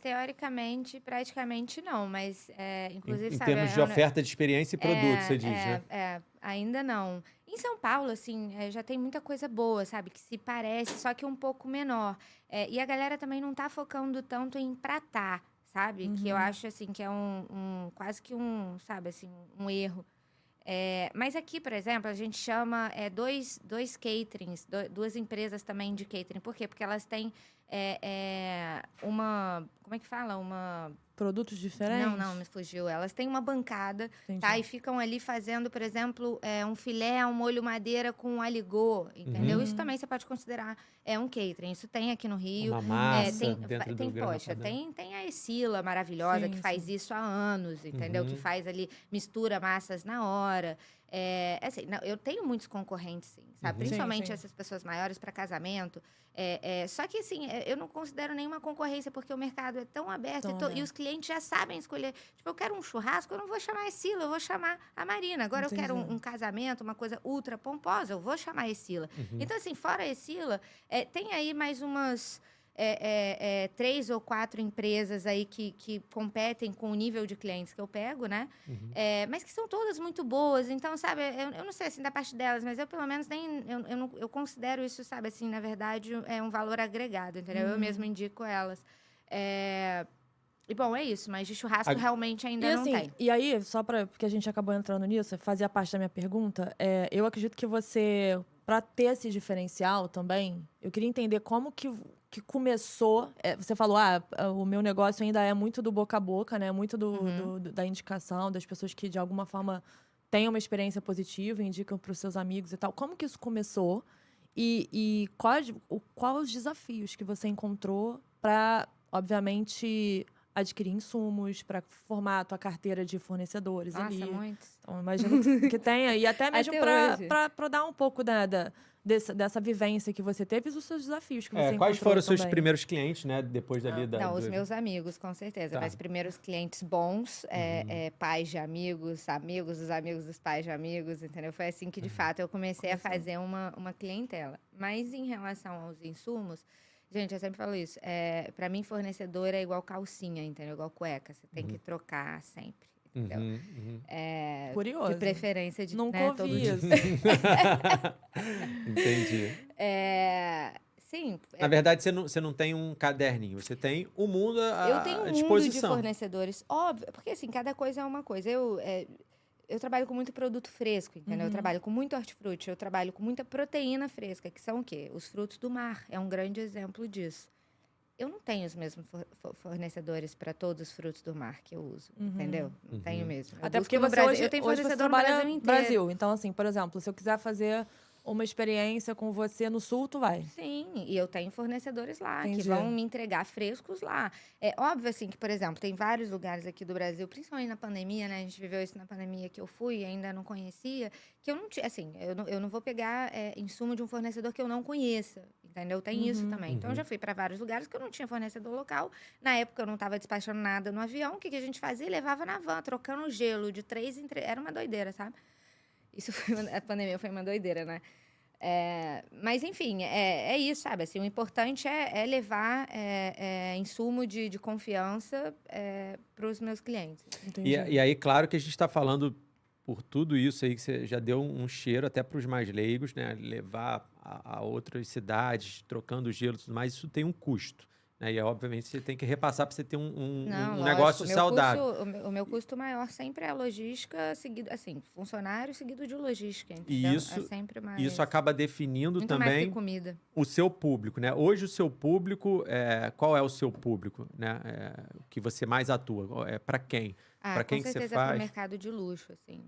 Teoricamente, praticamente não, mas, inclusive, Em sabe... termos de oferta de experiência e produto, você diz, né? Ainda não. Em São Paulo, assim, já tem muita coisa boa, sabe? Que se parece, só que um pouco menor. E a galera também não tá focando tanto em pratar, sabe? Que eu acho, assim, que é quase que sabe, assim, um erro. Mas aqui, por exemplo, a gente chama dois caterings, duas empresas também de catering. Por quê? Porque elas têm como é que fala? Produtos diferentes? Não, me fugiu. Elas têm uma bancada, Entendi. tá? E ficam ali fazendo, por exemplo, um filé, um molho madeira com aligô, entendeu? Isso também você pode considerar um catering. Isso tem aqui no Rio. Uma massa dentro do grão Poxa, padrão. tem a Escila maravilhosa, Sim, que faz isso há anos, entendeu? Que faz ali, mistura massas na hora. Assim, não, eu tenho muitos concorrentes, sim, sabe? Principalmente Sim. essas pessoas maiores para casamento. Só que, assim, eu não considero nenhuma concorrência, porque o mercado é tão aberto e os clientes já sabem escolher. Tipo, eu quero um churrasco, eu não vou chamar a Escila, eu vou chamar a Marina. Agora, eu quero um casamento, uma coisa ultra pomposa, eu vou chamar a Escila. Então, assim, fora a Escila, tem aí mais umas... 3 ou 4 empresas aí que competem com o nível de clientes que eu pego, né? Mas que são todas muito boas. Então, sabe, eu não sei, assim, da parte delas, mas eu, pelo menos, eu considero isso, sabe, assim, na verdade, é um valor agregado, entendeu? Eu mesmo indico elas. E, bom, é isso. Mas de churrasco, realmente, ainda não tem. E aí, porque a gente acabou entrando nisso, fazia parte da minha pergunta, eu acredito que você, para ter esse diferencial também, eu queria entender como que começou. Você falou, o meu negócio ainda é muito do boca a boca, né? Muito da indicação, das pessoas que, de alguma forma, têm uma experiência positiva, indicam para os seus amigos e tal. Como que isso começou? E quais os desafios que você encontrou para, obviamente, adquirir insumos, para formar a tua carteira de fornecedores ali? Nossa, muitos. Então, imagino que tenha. E até mesmo para dar um pouco dessa vivência que você teve e os seus desafios que você encontrou quais foram os seus também. primeiros clientes, né? Depois dali Os meus amigos, com certeza. Tá. Meus primeiros clientes bons, pais de amigos, amigos dos amigos dos pais de amigos, entendeu? Foi assim que, de fato, eu comecei a fazer uma clientela. Mas em relação aos insumos, gente, eu sempre falo isso. Para mim, fornecedor é igual calcinha, entendeu? Igual cueca. Você tem que trocar sempre. Entendeu? Curioso. De preferência de Nunca ouvi todo dia. isso. Entendi. Sim. Na verdade, você não tem um caderninho, você tem o mundo à Eu tenho um mundo de disposição. fornecedores, óbvio, porque assim, cada coisa é uma coisa. Eu trabalho com muito produto fresco, entendeu? Eu trabalho com muito hortifruti, eu trabalho com muita proteína fresca, que são o quê? Os frutos do mar, é um grande exemplo disso. Eu não tenho os mesmos fornecedores para todos os frutos do mar que eu uso, entendeu? Não tenho mesmo. Até porque no você Brasil, eu tenho hoje fornecedor você no trabalha Brasil inteiro. Então, assim, por exemplo, se eu quiser fazer uma experiência com você no Sul, tu vai. Sim, e eu tenho fornecedores lá, Entendi. que vão me entregar frescos lá. É óbvio, assim, que, por exemplo, tem vários lugares aqui do Brasil, principalmente na pandemia, né? A gente viveu isso na pandemia que eu fui e ainda não conhecia, que eu não tinha, assim, eu não vou pegar insumo de um fornecedor que eu não conheça, entendeu? Tem isso também. Então, eu já fui para vários lugares que eu não tinha fornecedor local. Na época, eu não estava despachando nada no avião. O que a gente fazia? Levava na van, trocando gelo de 3 em 3. Era uma doideira, sabe? Isso a pandemia foi uma doideira, né? Mas, enfim, é isso, sabe? Assim, o importante é levar insumo de confiança para os meus clientes. Entendi. E aí, claro que a gente está falando por tudo isso aí, que você já deu um cheiro até para os mais leigos, né? Levar a outras cidades, trocando gelo e tudo mais, isso tem um custo. Né? E, obviamente, você tem que repassar para você ter um negócio saudável. O meu custo maior sempre é a logística, seguido, assim, funcionário seguido de logística, entendeu? E isso, é sempre mais... isso acaba definindo muito também mais que comida. o seu público, né? Hoje o seu público, qual é o seu público, né? O que você mais atua? Para quem? Para quem com que você certeza faz? Para o mercado de luxo, assim.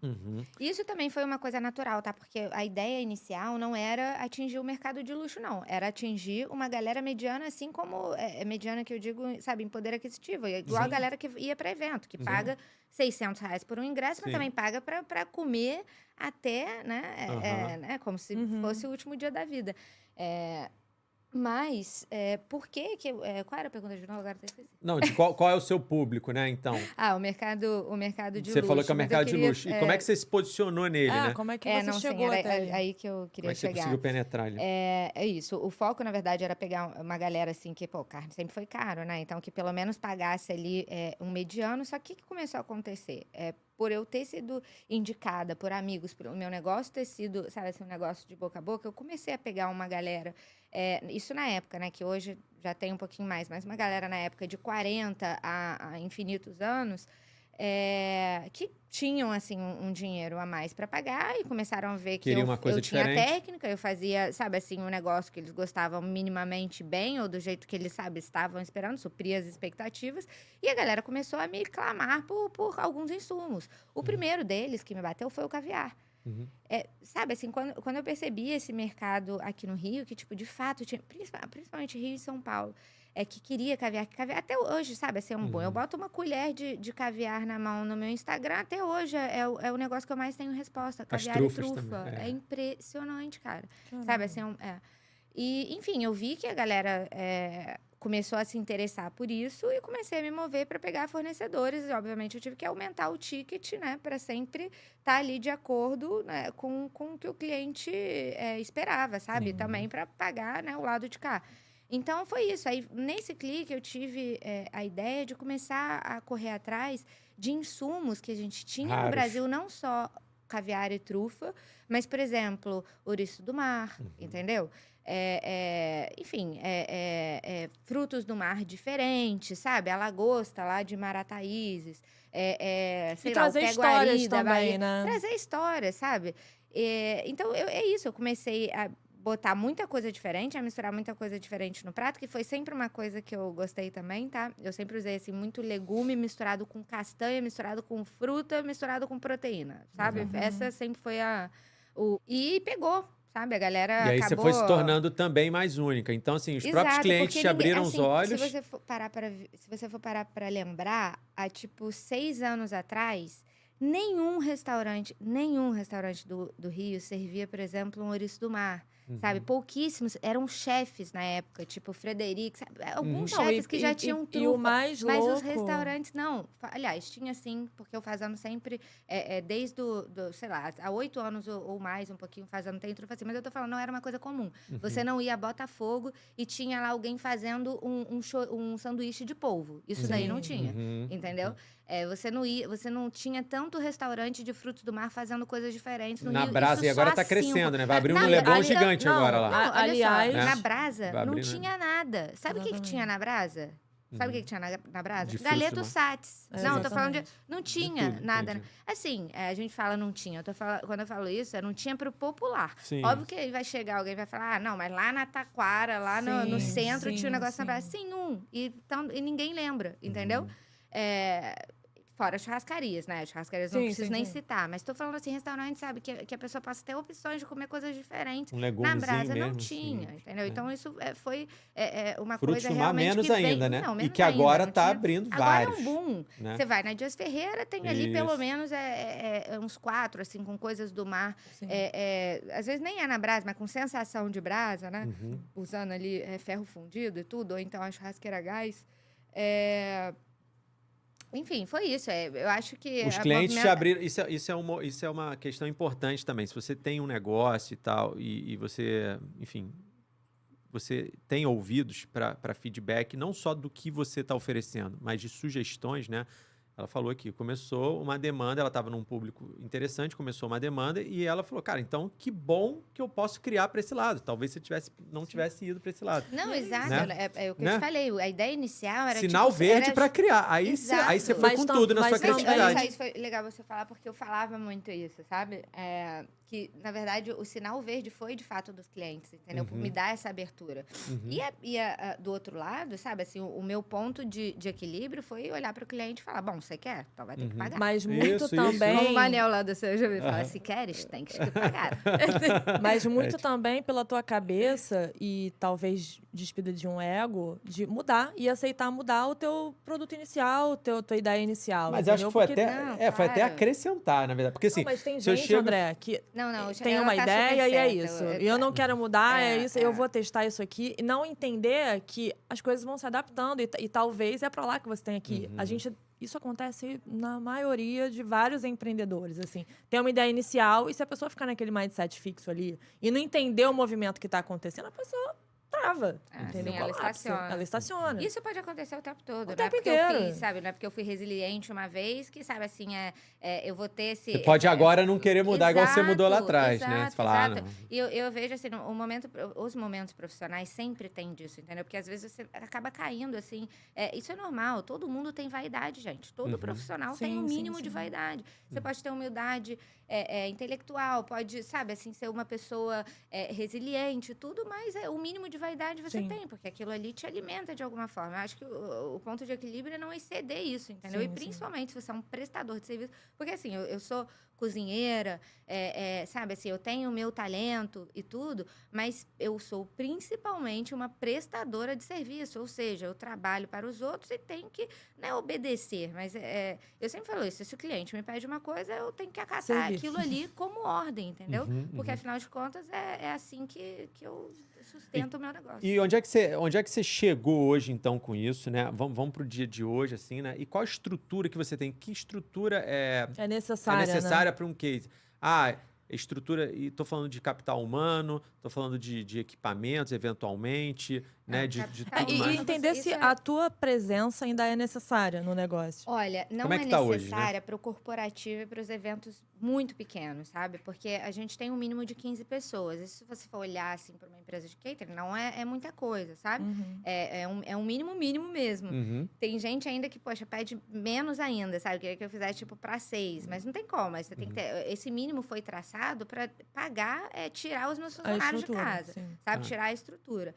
Isso também foi uma coisa natural, tá? Porque a ideia inicial não era atingir o mercado de luxo, não. Era atingir uma galera mediana, assim como... mediana que eu digo, sabe, em poder aquisitivo. Igual a galera que ia para evento, que paga R$600 por um ingresso, mas também paga para comer até, né? Como se fosse o último dia da vida. Mas, por que... qual era a pergunta de novo? Agora até esqueci. Não, de qual é o seu público, né, então? O mercado de luxo. Você falou que é o mercado de luxo. E como é que você se posicionou nele, né? Como é que você chegou até aí? Aí que eu queria Como é que você chegar. conseguiu penetrar ali? É isso. O foco, na verdade, era pegar uma galera, assim, que, carne sempre foi caro, né? Então, que pelo menos pagasse ali um mediano. Só que o que começou a acontecer? Por eu ter sido indicada por amigos, pelo meu negócio ter sido, sabe assim, um negócio de boca a boca, eu comecei a pegar uma galera, isso na época, né, que hoje já tem um pouquinho mais, mas uma galera na época de 40 a infinitos anos, que tinham, assim, um dinheiro a mais para pagar e começaram a ver que eu tinha técnica, eu fazia, sabe, assim, um negócio que eles gostavam minimamente bem ou do jeito que eles, sabe, estavam esperando, suprir as expectativas. E a galera começou a me clamar por alguns insumos. O primeiro deles que me bateu foi o caviar. Sabe, assim, quando eu percebi esse mercado aqui no Rio, que, tipo, de fato, tinha, principalmente Rio e São Paulo, que queria caviar, que caviar até hoje, sabe, assim, é um bom. Eu Uhum. boto uma colher de caviar na mão no meu Instagram, até hoje é o negócio que eu mais tenho resposta, As caviar e trufas trufa. também. É impressionante, cara. Sabe, Caramba. assim, E, enfim, eu vi que a galera começou a se interessar por isso e comecei a me mover para pegar fornecedores. E, obviamente, eu tive que aumentar o ticket, né, para sempre estar ali de acordo, né, com o que o cliente esperava, sabe? Sim. Também para pagar, né, o lado de cá. Então, foi isso. Aí, nesse clique, eu tive a ideia de começar a correr atrás de insumos que a gente tinha no Raros. Brasil, não só caviar e trufa, mas, por exemplo, ouriço do mar, entendeu? Enfim, frutos do mar diferentes, sabe? A lagosta lá de Marataízes, sei E lá, o trazer histórias peguari da também, Bahia. né? Trazer histórias, sabe? Então, é isso. Eu comecei a botar muita coisa diferente, a misturar muita coisa diferente no prato, que foi sempre uma coisa que eu gostei também, tá? Eu sempre usei, assim, muito legume misturado com castanha, misturado com fruta, misturado com proteína, sabe? Uhum. Essa sempre foi E pegou, sabe? A galera E aí você acabou... foi se tornando também mais única. Então, assim, os próprios Exato, clientes porque te abriram os assim, olhos. se você for parar para lembrar, há tipo 6 anos atrás, nenhum restaurante do Rio servia, por exemplo, um ouriço do mar, sabe? Pouquíssimos, eram chefes na época, tipo Frederico, sabe? Alguns Não, chefes que já tinham e trufa, o mais mas os louco... restaurantes não. Aliás, tinha sim, porque eu fazendo sempre, desde sei lá, há 8 anos ou mais, um pouquinho fazendo, tem trufa assim, mas eu tô falando, não era uma coisa comum. Você não ia a Botafogo e tinha lá alguém fazendo um sanduíche de polvo. Isso daí não tinha, entendeu? Você não tinha tanto restaurante de frutos do mar fazendo coisas diferentes no Na Rio. Brasa, Isso e agora só tá há crescendo, 5. né? Vai abrir um Não, Leblon ali- gigante não, agora lá. Não, olha aliás, só, né? na Brasa Vai não abrir, né? tinha nada. Sabe o que Exatamente. tinha na Brasa? Sabe o que tinha na Brasa? De frutos do Galeto mar. Sats. Não, eu tô falando de... Exatamente. Não tinha tudo, nada. entendi. Assim, a gente fala não tinha. Quando eu falo isso, não tinha pro popular. Sim. Óbvio que aí vai chegar alguém e vai falar, não, mas lá na Taquara, lá no Sim, centro, tinha um sim, negócio na Brasa. sim. Sim, e ninguém lembra, entendeu? Fora churrascarias, né? Churrascarias não Sim, preciso sim, nem sim. citar. Mas tô falando assim, restaurante, sabe? Que a pessoa possa ter opções de comer coisas diferentes. Um Na legumezinho Brasa não mesmo, tinha, simples. entendeu? Então isso foi uma Frutos coisa do mar realmente menos que veio... ainda, né? Não, E menos que ainda, agora não tá tinha. abrindo Agora vários. é um boom. Né? Você vai na Dias Ferreira, tem ali pelo Isso. menos uns 4, assim, com coisas do mar. Sim. Às vezes nem é na brasa, mas com sensação de brasa, né? Uhum. Usando ali ferro fundido e tudo, ou então a churrasqueira a gás. Enfim, foi isso. Eu acho que... Os a clientes te movimenta- abriram. Isso é uma questão importante também. Se você tem um negócio e tal, e você, enfim, você tem ouvidos para feedback, não só do que você está oferecendo, mas de sugestões, né? Ela falou que começou uma demanda, ela estava num público interessante, começou uma demanda e ela falou, cara, então que bom que eu posso criar para esse lado. Talvez você não tivesse ido para esse lado. Não, exato. Né? É o que eu Né? te falei. A ideia inicial era Sinal tipo, verde era para criar. Aí Exato. você foi Mas com tudo na sua mas também- Mas criatividade. olha só, isso foi legal você falar, porque eu falava muito isso, sabe? Que, na verdade, o sinal verde foi, de fato, dos clientes, entendeu? Por me dar essa abertura. Do outro lado, sabe? Assim, o meu ponto de equilíbrio foi olhar para o cliente e falar, bom, você quer? Então vai ter que pagar. Mas muito Isso. também... Como o Manel lá do seu já me fala, se queres, tem que pagar. Mas muito também pela tua cabeça e talvez despida de um ego, de mudar e aceitar mudar o teu produto inicial, tua ideia inicial. Mas entendeu? acho que foi Porque- até, Não, foi até claro. acrescentar, na verdade. Porque assim, Não, mas tem se eu gente, chego- André, que Não, tem ela uma tá ideia super e é certa. isso. E eu não quero mudar, é isso. Eu é. vou testar isso aqui. E não entender que as coisas vão se adaptando. E talvez é pra lá que você tem aqui. Isso acontece na maioria de vários empreendedores, assim. Tem uma ideia inicial e se a pessoa ficar naquele mindset fixo ali e não entender o movimento que tá acontecendo, a pessoa trava, entendeu? Sim, ela Colapsa. estaciona. Ela estaciona. Isso pode acontecer o tempo todo, O não é tempo porque inteiro. eu fiz, sabe? Não é porque eu fui resiliente uma vez que, sabe, assim, eu vou ter esse... Você pode agora não querer mudar igual você mudou lá atrás, né? Exato, Você fala, exato. não. E eu vejo, assim, os momentos profissionais sempre tem disso, entendeu? Porque às vezes você acaba caindo, assim. Isso é normal, todo mundo tem vaidade, gente. Todo profissional tem um Sim, mínimo sim, de sim. vaidade. Você pode ter humildade intelectual, pode, sabe, assim, ser uma pessoa resiliente, tudo, mas o mínimo de vaidade você Sim. tem, porque aquilo ali te alimenta de alguma forma. Eu acho que o ponto de equilíbrio é não exceder isso, entendeu? Sim, E sim. principalmente se você é um prestador de serviço. Porque, assim, eu sou cozinheira, sabe assim, eu tenho o meu talento e tudo, mas eu sou principalmente uma prestadora de serviço, ou seja, eu trabalho para os outros e tenho que, né, obedecer, mas eu sempre falo isso, se o cliente me pede uma coisa, eu tenho que acatar Servir. aquilo ali como ordem, entendeu? Uhum, Porque, uhum. afinal de contas, é assim que eu sustento o meu negócio. E onde é que você chegou hoje, então, com isso, né? Vamos pro dia de hoje, assim, né? E qual a estrutura que você tem? Que estrutura É é necessária, né? necessária para um case? Estrutura, e tô falando de capital humano, tô falando de equipamentos, eventualmente, né? Não, De capital tudo E mais. entender Isso se é- a tua presença ainda é necessária no negócio. Olha, não Como é é que tá hoje, né? necessária para o corporativo e para os eventos muito pequenos, sabe? Porque a gente tem um mínimo de 15 pessoas. E se você for olhar assim para uma empresa de catering, não é muita coisa, sabe? Uhum. É um mínimo mesmo. Uhum. Tem gente ainda que, poxa, pede menos ainda, sabe? Queria que eu fizesse tipo para 6, mas não tem como. Mas você tem que ter. Esse mínimo foi traçado para pagar, tirar os meus A funcionários de estrutura, casa, sim. sabe? Tá. Tirar a estrutura.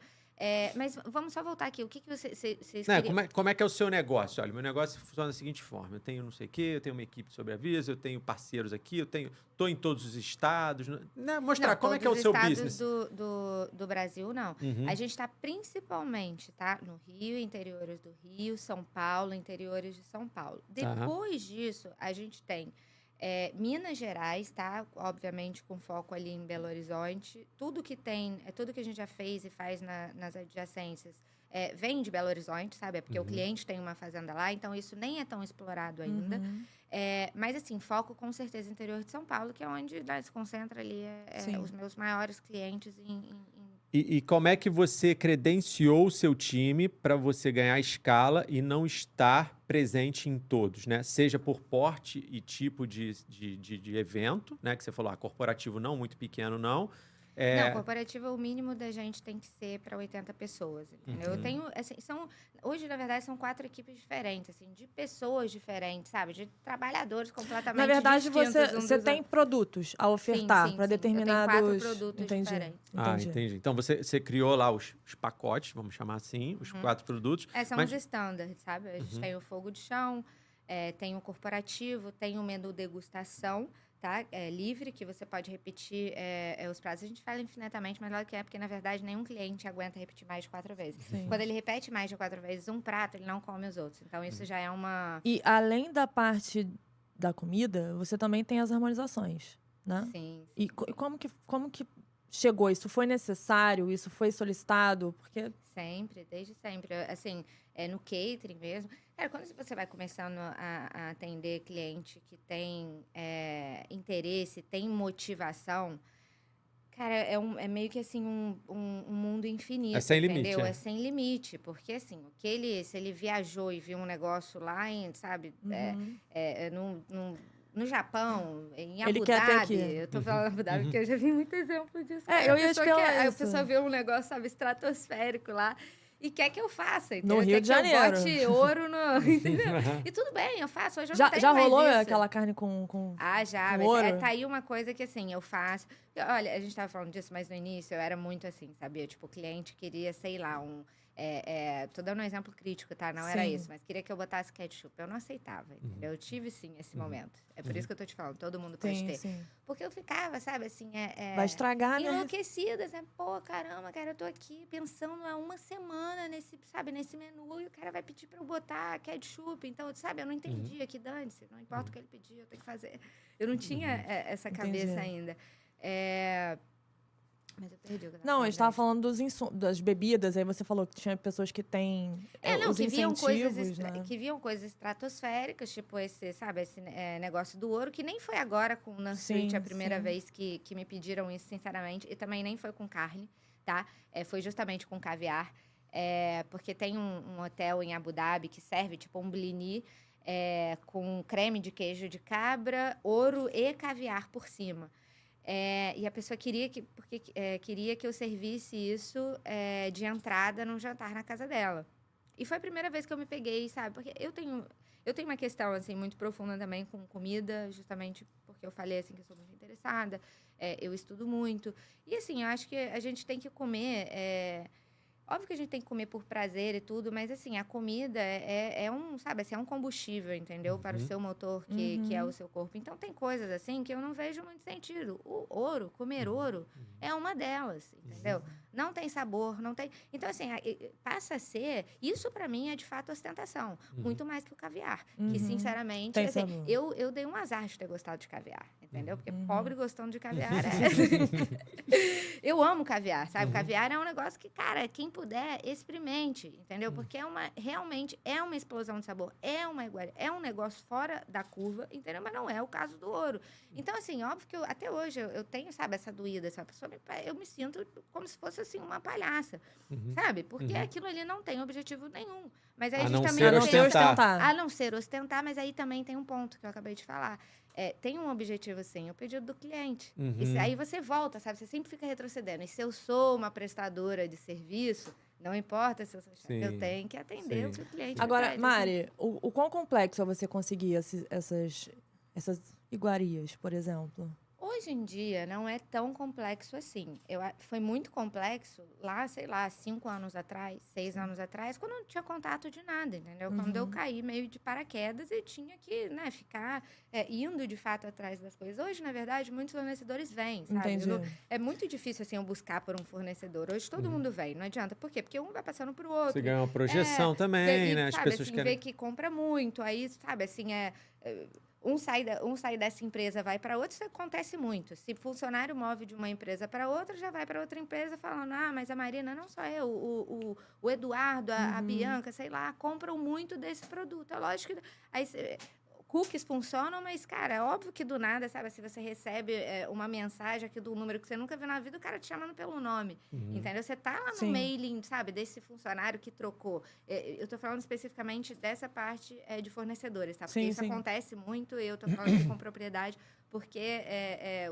Mas vamos só voltar aqui. O que vocês Né, queriam? como é que é o seu negócio? Olha, meu negócio funciona da seguinte forma: eu tenho não sei o quê, eu tenho uma equipe de sobreaviso, eu tenho parceiros aqui, tô em todos os estados. Né? Mostrar Não, como é que é o todos os seu estados business. do Brasil, não. Uhum. A gente está principalmente, tá? No Rio, interiores do Rio, São Paulo, interiores de São Paulo. Tá. Depois disso, a gente tem Minas Gerais, tá? Obviamente com foco ali em Belo Horizonte. Tudo que a gente já fez e faz nas adjacências vem de Belo Horizonte, sabe? É porque o cliente tem uma fazenda lá, então isso nem é tão explorado ainda. Uhum. Mas, assim, foco com certeza interior de São Paulo, que é onde se concentra ali Sim. os meus maiores clientes E como é que você credenciou o seu time para você ganhar escala e não estar presente em todos, né? Seja por porte e tipo de evento, né? Que você falou, corporativo não, muito pequeno não. Não, corporativo, o mínimo da gente tem que ser para 80 pessoas, entendeu? Eu tenho, assim, hoje, na verdade, são 4 equipes diferentes, assim, de pessoas diferentes, sabe? De trabalhadores completamente Na verdade, distintos você tem produtos a ofertar sim, para sim. Eu tenho determinados... 4 produtos Entendi. diferentes. Entendi. Então, você criou lá os pacotes, vamos chamar assim, os 4 produtos. São mas... os standards, sabe? A gente tem o fogo de chão, tem o corporativo, tem o menu degustação, tá? Livre, que você pode repetir os pratos. A gente fala infinitamente, mas logo que porque, na verdade, nenhum cliente aguenta repetir mais de 4 vezes. Sim. Quando ele repete mais de 4 vezes um prato, ele não come os outros. Então, isso já é uma... E além da parte da comida, você também tem as harmonizações, né? Sim. E como que chegou? Isso foi necessário? Isso foi solicitado? Porque... Sempre, desde sempre. Assim, no catering mesmo. Cara, quando você vai começando a atender cliente que tem interesse, tem motivação, cara, é meio que assim um mundo infinito, É sem limite, entendeu? é. É sem limite, porque assim, se ele viajou e viu um negócio lá sabe, no Japão, em Ele Abu quer ter Dhabi. aqui. Eu tô falando Abu Dhabi porque eu já vi muito exemplo disso. Eu ia te falar A isso. pessoa vê um negócio, sabe, estratosférico lá e quer que eu faça, entendeu? No Rio quer de que Janeiro. eu bote ouro no... Entendeu? E tudo bem, eu faço. Hoje eu não tenho Já mais rolou isso. aquela carne com Já, com mas ouro? tá aí uma coisa que, assim, eu faço... Olha, a gente tava falando disso, mas no início eu era muito assim, sabia? Tipo, o cliente queria, sei lá, tô dando um exemplo crítico, tá? Não era Sim. isso, mas queria que eu botasse ketchup. Eu não aceitava, entendeu? Eu tive, sim, esse momento. É por isso que eu tô te falando, todo mundo pode ter. Sim. Porque eu ficava, sabe, assim... Vai estragar, né? enlouquecida, né? Pô, caramba, cara, eu tô aqui pensando há uma semana nesse menu e o cara vai pedir pra eu botar ketchup. Então, sabe, eu não entendia que dane-se, não importa o que ele pedir, eu tenho que fazer. Eu não tinha essa cabeça ainda. Mas eu perdi o que eu tava Não, a gente tava falando. falando das bebidas, aí você falou que tinha pessoas que têm os que viam incentivos, né? que viam coisas estratosféricas, tipo esse negócio do ouro, que nem foi agora com o Nancy Street a primeira vez que me pediram isso, sinceramente, e também nem foi com carne, tá? Foi justamente com caviar, porque tem um hotel em Abu Dhabi que serve tipo um blini com creme de queijo de cabra, ouro e caviar por cima. E a pessoa queria que eu servisse isso de entrada num jantar na casa dela. E foi a primeira vez que eu me peguei, sabe? Porque eu tenho uma questão, assim, muito profunda também com comida, justamente porque eu falei, assim, que eu sou muito interessada. Eu estudo muito. E, assim, eu acho que a gente tem que comer... Óbvio que a gente tem que comer por prazer e tudo, mas assim, a comida é um, sabe, assim, é um combustível, entendeu? Para o seu motor, que é o seu corpo. Então, tem coisas assim que eu não vejo muito sentido. O ouro, comer ouro, é uma delas, entendeu? Não tem sabor, não tem... Então, assim, passa a ser... Isso, para mim, é de fato ostentação. Muito mais que o caviar. Que, sinceramente, Tem assim, sabor. eu dei um azar de ter gostado de caviar, entendeu? Porque pobre gostando de caviar Eu amo caviar, sabe? Caviar é um negócio que, cara, quem puder, experimente, entendeu? Porque realmente é uma explosão de sabor, é uma iguaria, é um negócio fora da curva, entendeu? Mas não é o caso do ouro. Então, assim, óbvio que até hoje eu tenho, sabe, essa doída, essa pessoa, eu me sinto como se fosse, assim, uma palhaça, sabe? Porque aquilo ali não tem objetivo nenhum. Mas aí A a gente não também ser tem... ostentar. A não ser ostentar, mas aí também tem um ponto que eu acabei de falar. Tem um objetivo, sim, o pedido do cliente. E aí você volta, sabe? Você sempre fica retrocedendo. E se eu sou uma prestadora de serviço, não importa se eu sou chefe, eu tenho que atender o que o cliente Agora, pede, Mari, o quão complexo é você conseguir essas iguarias, por exemplo? Hoje em dia, não é tão complexo assim. Foi muito complexo lá, sei lá, 5 anos atrás, 6 anos atrás, quando não tinha contato de nada, entendeu? Quando eu caí meio de paraquedas e tinha que, né, ficar indo de fato atrás das coisas. Hoje, na verdade, muitos fornecedores vêm, sabe? Entendi. É muito difícil, assim, eu buscar por um fornecedor. Hoje todo mundo vem, não adianta. Por quê? Porque um vai passando pro outro. Você ganha uma projeção também, né? As Sabe, pessoas assim, querem... vê que compra muito. Aí, sabe, assim, um sai dessa empresa, vai para outra, isso acontece muito. Se funcionário move de uma empresa para outra, já vai para outra empresa falando, mas a Marina, não só eu, o Eduardo, a Bianca, sei lá, compram muito desse produto. É lógico que... Aí, cookies funcionam, mas, cara, é óbvio que do nada, sabe? Se você recebe uma mensagem aqui do número que você nunca viu na vida, o cara te chamando pelo nome, entendeu? Você tá lá no mailing, sabe? Desse funcionário que trocou. Eu tô falando especificamente dessa parte de fornecedores, tá? Porque isso acontece muito, eu tô falando aqui com propriedade, porque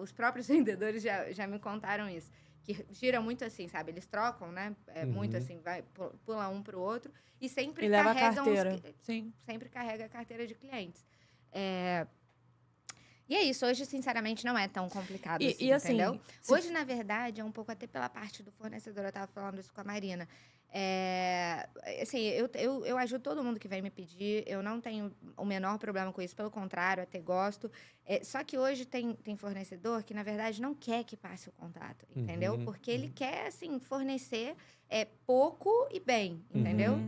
os próprios vendedores já me contaram isso. Que gira muito assim, sabe? Eles trocam, né? Muito assim, pula um pro outro e sempre E leva a carregam carteira. sempre carrega a carteira de clientes. E é isso, hoje, sinceramente, não é tão complicado assim, entendeu? Hoje, na verdade, é um pouco até pela parte do fornecedor, eu estava falando isso com a Marina. Assim, eu ajudo todo mundo que vem me pedir, eu não tenho o menor problema com isso, pelo contrário, até gosto. Só que hoje tem fornecedor que, na verdade, não quer que passe o contato, entendeu? Porque ele quer, assim, fornecer pouco e bem, entendeu?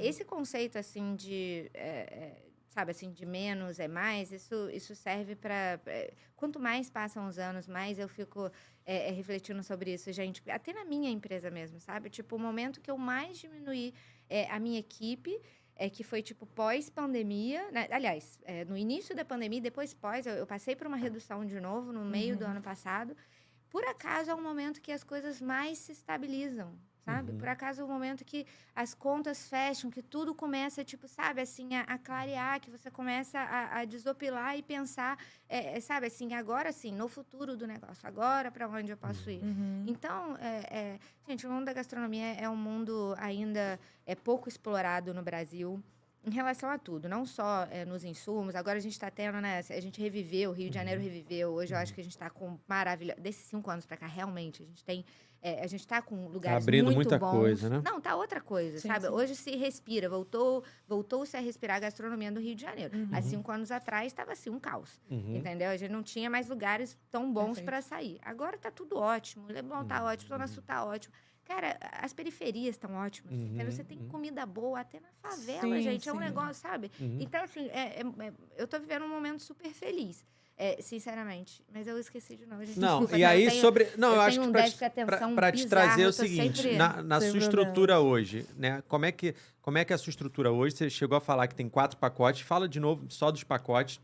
Esse conceito, assim, sabe, assim, de menos é mais, isso serve para... Quanto mais passam os anos, mais eu fico refletindo sobre isso, gente. Até na minha empresa mesmo, sabe? Tipo, o momento que eu mais diminuí a minha equipe, que foi, tipo, pós-pandemia, né? Aliás, no início da pandemia, depois pós, eu passei por uma redução de novo no meio do ano passado. Por acaso, é um momento que as coisas mais se estabilizam, sabe? Por acaso, é um momento que as contas fecham, que tudo começa, tipo, sabe, assim, a clarear, que você começa a desopilar e pensar, sabe, assim, agora sim, no futuro do negócio, agora para onde eu posso ir. Então, gente, o mundo da gastronomia é um mundo ainda pouco explorado no Brasil. Em relação a tudo, não só nos insumos. Agora a gente está tendo, né? A gente reviveu, o Rio de Janeiro reviveu. Hoje eu acho que a gente está com maravilha. Desses 5 anos para cá, realmente, a gente tem... a gente está com lugares abrindo muito muita bons. coisa, né? Não, tá outra coisa, sabe? Hoje se respira, voltou-se a respirar a gastronomia do Rio de Janeiro. Há 5 anos atrás estava assim, um caos, entendeu? A gente não tinha mais lugares tão bons para sair. Agora tá tudo ótimo, Leblon tá ótimo, Zona Sul tá ótimo. Cara, as periferias estão ótimas, entendeu? Você tem comida boa até na favela, gente. É um negócio, sabe? Então, assim, eu tô vivendo um momento super feliz. Sinceramente. Mas eu esqueci de novo, gente. Não, Desculpa, e aí sobre... Não, eu acho tenho que um déficit de atenção para te bizarro, trazer eu o tô seguinte, sempre- na Sem sua estrutura hoje, né? Como é que é a sua estrutura hoje? Você chegou a falar que tem 4 pacotes. Fala de novo só dos pacotes.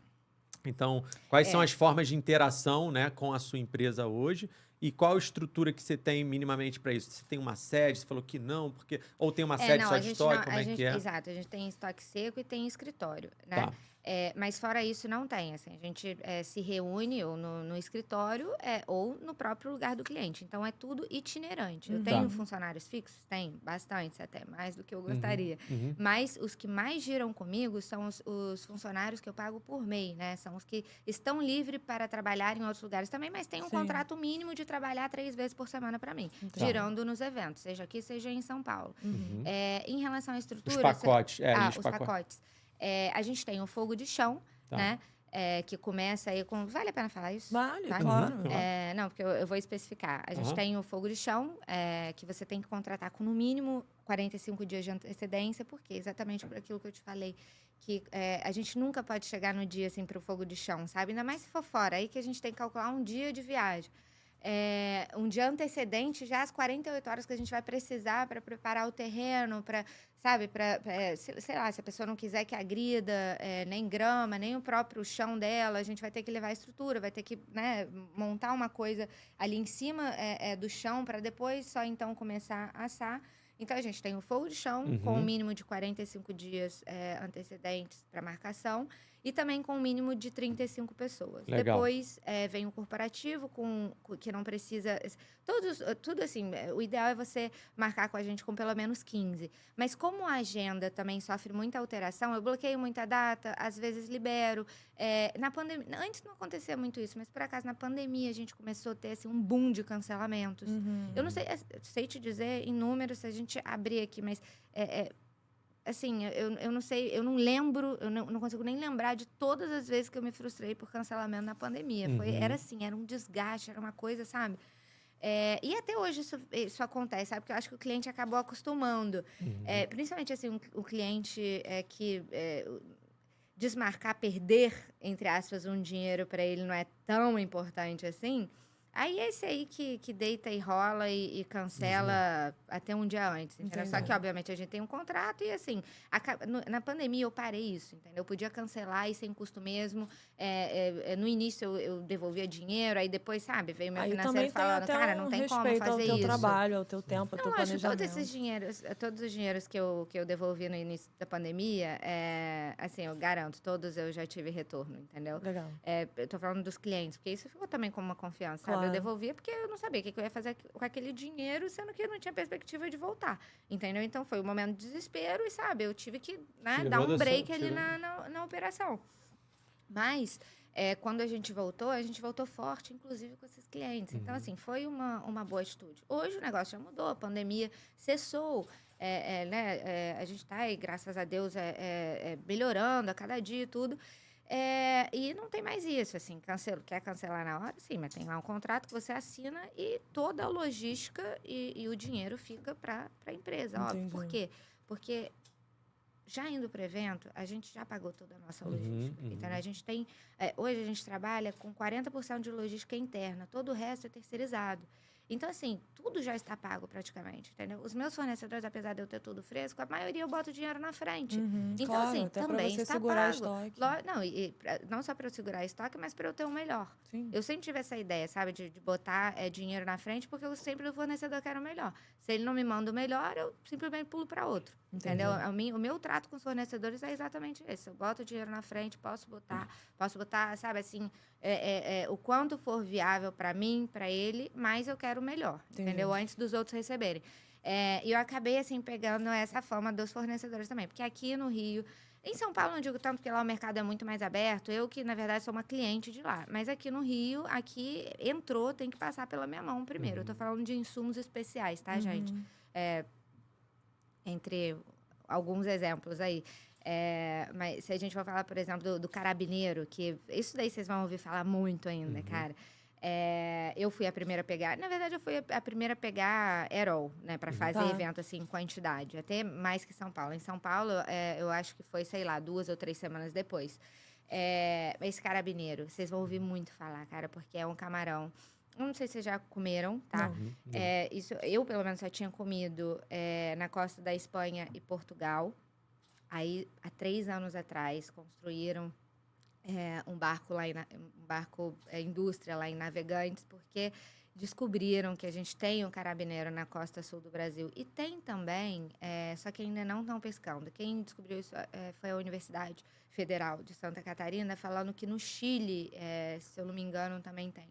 Então, quais são as formas de interação, né, com a sua empresa hoje? E qual a estrutura que você tem minimamente para isso? Você tem uma sede? Você falou que não, porque... Ou tem uma sede não, só a de gente estoque? não- Como a é gente- que é? Exato, a gente tem estoque seco e tem escritório, né? Tá. Mas fora isso, não tem. Assim, a gente se reúne ou no escritório ou no próprio lugar do cliente. Então, é tudo itinerante. Eu tenho funcionários fixos? Tenho, bastante até, mais do que eu gostaria. Mas os que mais giram comigo são os funcionários que eu pago por MEI, né? São os que estão livres para trabalhar em outros lugares também, mas tem um contrato mínimo de trabalhar 3 vezes por semana para mim, girando nos eventos, seja aqui, seja em São Paulo. Em relação à estrutura... Os pacotes. Os pacotes. A gente tem o fogo de chão, né? Que começa aí com... Vale a pena falar isso? Vale, tá? claro. Não, porque eu vou especificar. A gente tem o fogo de chão, que você tem que contratar com no mínimo 45 dias de antecedência, porque exatamente por aquilo que eu te falei, que a gente nunca pode chegar no dia assim para o fogo de chão, sabe? Ainda mais se for fora, aí que a gente tem que calcular um dia de viagem. Um dia antecedente, já às 48 horas que a gente vai precisar para preparar o terreno, para, sabe, sei lá, se a pessoa não quiser que agrida nem grama, nem o próprio chão dela, a gente vai ter que levar a estrutura, vai ter que, né, montar uma coisa ali em cima do chão para depois só então começar a assar. Então, a gente tem o fogo de chão, com um mínimo de 45 dias antecedentes para marcação, e também com um mínimo de 35 pessoas. Legal. Depois vem o corporativo, que não precisa... Tudo assim, o ideal é você marcar com a gente com pelo menos 15. Mas como a agenda também sofre muita alteração, eu bloqueio muita data, às vezes libero. Na pandemia, antes não acontecia muito isso, mas por acaso na pandemia a gente começou a ter assim, um boom de cancelamentos. Eu não sei te dizer em números se a gente abrir aqui, mas... assim, eu não sei, eu não lembro, eu não consigo nem lembrar de todas as vezes que eu me frustrei por cancelamento na pandemia. Era assim, era um desgaste, era uma coisa, sabe? E até hoje isso acontece, sabe? Porque eu acho que o cliente acabou acostumando. Principalmente, assim, o cliente que desmarcar, perder, entre aspas, um dinheiro para ele não é tão importante assim. Aí é esse aí que deita e rola e cancela até um dia antes, entendeu? Só que, obviamente, a gente tem um contrato e, assim, na pandemia eu parei isso, entendeu? Eu podia cancelar e sem custo mesmo. No início eu devolvia dinheiro, aí depois, sabe, veio meu financeiro falando, cara, não tem como fazer ao teu isso. trabalho, ao teu tempo, ao teu planejamento. Todos os dinheiros que eu devolvi no início da pandemia, assim, eu garanto, todos eu já tive retorno, entendeu? Legal. Eu tô falando dos clientes, porque isso ficou também como uma confiança, Claro. sabe? Eu devolvia porque eu não sabia o que eu ia fazer com aquele dinheiro, sendo que eu não tinha perspectiva de voltar, entendeu? Então, foi um momento de desespero e, sabe, eu tive que dar um break ali na operação. Mas, quando a gente voltou forte, inclusive com esses clientes. Então, assim, foi uma boa atitude. Hoje o negócio já mudou, a pandemia cessou. A gente está aí, graças a Deus, melhorando a cada dia e tudo. E não tem mais isso, assim, quer cancelar na hora? Sim, mas tem lá um contrato que você assina e toda a logística e o dinheiro fica para a empresa, óbvio. Por quê? Porque já indo para o evento, a gente já pagou toda a nossa logística. Então, a gente tem... hoje a gente trabalha com 40% de logística interna, todo o resto é terceirizado. Então, assim, tudo já está pago praticamente, entendeu? Os meus fornecedores, apesar de eu ter tudo fresco, a maioria eu boto dinheiro na frente. Então, claro, assim, até também você está segurar pago. estoque. Não só para eu segurar estoque, mas para eu ter o melhor. Sim. Eu sempre tive essa ideia, sabe, de botar dinheiro na frente, porque eu sempre do fornecedor quero o melhor. Se ele não me manda o melhor, eu simplesmente pulo para outro. Entendi. Entendeu? O meu trato com os fornecedores é exatamente esse. Eu boto o dinheiro na frente, posso botar, sabe, assim, o quanto for viável para mim, para ele, mas eu quero o melhor, entendeu? Antes dos outros receberem. E eu acabei, assim, pegando essa fama dos fornecedores também, porque aqui no Rio... Em São Paulo, não digo tanto, porque lá o mercado é muito mais aberto. Eu que, na verdade, sou uma cliente de lá. Mas aqui no Rio, entrou, tem que passar pela minha mão primeiro. Eu tô falando de insumos especiais, tá, gente? Entre alguns exemplos aí. Mas se a gente for falar, por exemplo, do carabineiro, que isso daí vocês vão ouvir falar muito ainda, cara. Eu fui a primeira a pegar... Na verdade, eu fui a primeira a pegar Aerol, né? Para fazer evento, assim, em quantidade. Até mais que São Paulo. Em São Paulo, eu acho que foi, sei lá, 2 ou 3 semanas depois. Esse carabineiro, vocês vão ouvir muito falar, cara, porque é um camarão. Eu não sei se vocês já comeram, tá? Isso, eu, pelo menos, já tinha comido na costa da Espanha e Portugal. Aí, há 3 anos atrás, construíram um barco lá, indústria lá em Navegantes, porque descobriram que a gente tem um carabineiro na costa sul do Brasil. E tem também, só que ainda não estão pescando. Quem descobriu isso foi a Universidade Federal de Santa Catarina, falando que no Chile, se eu não me engano, também tem.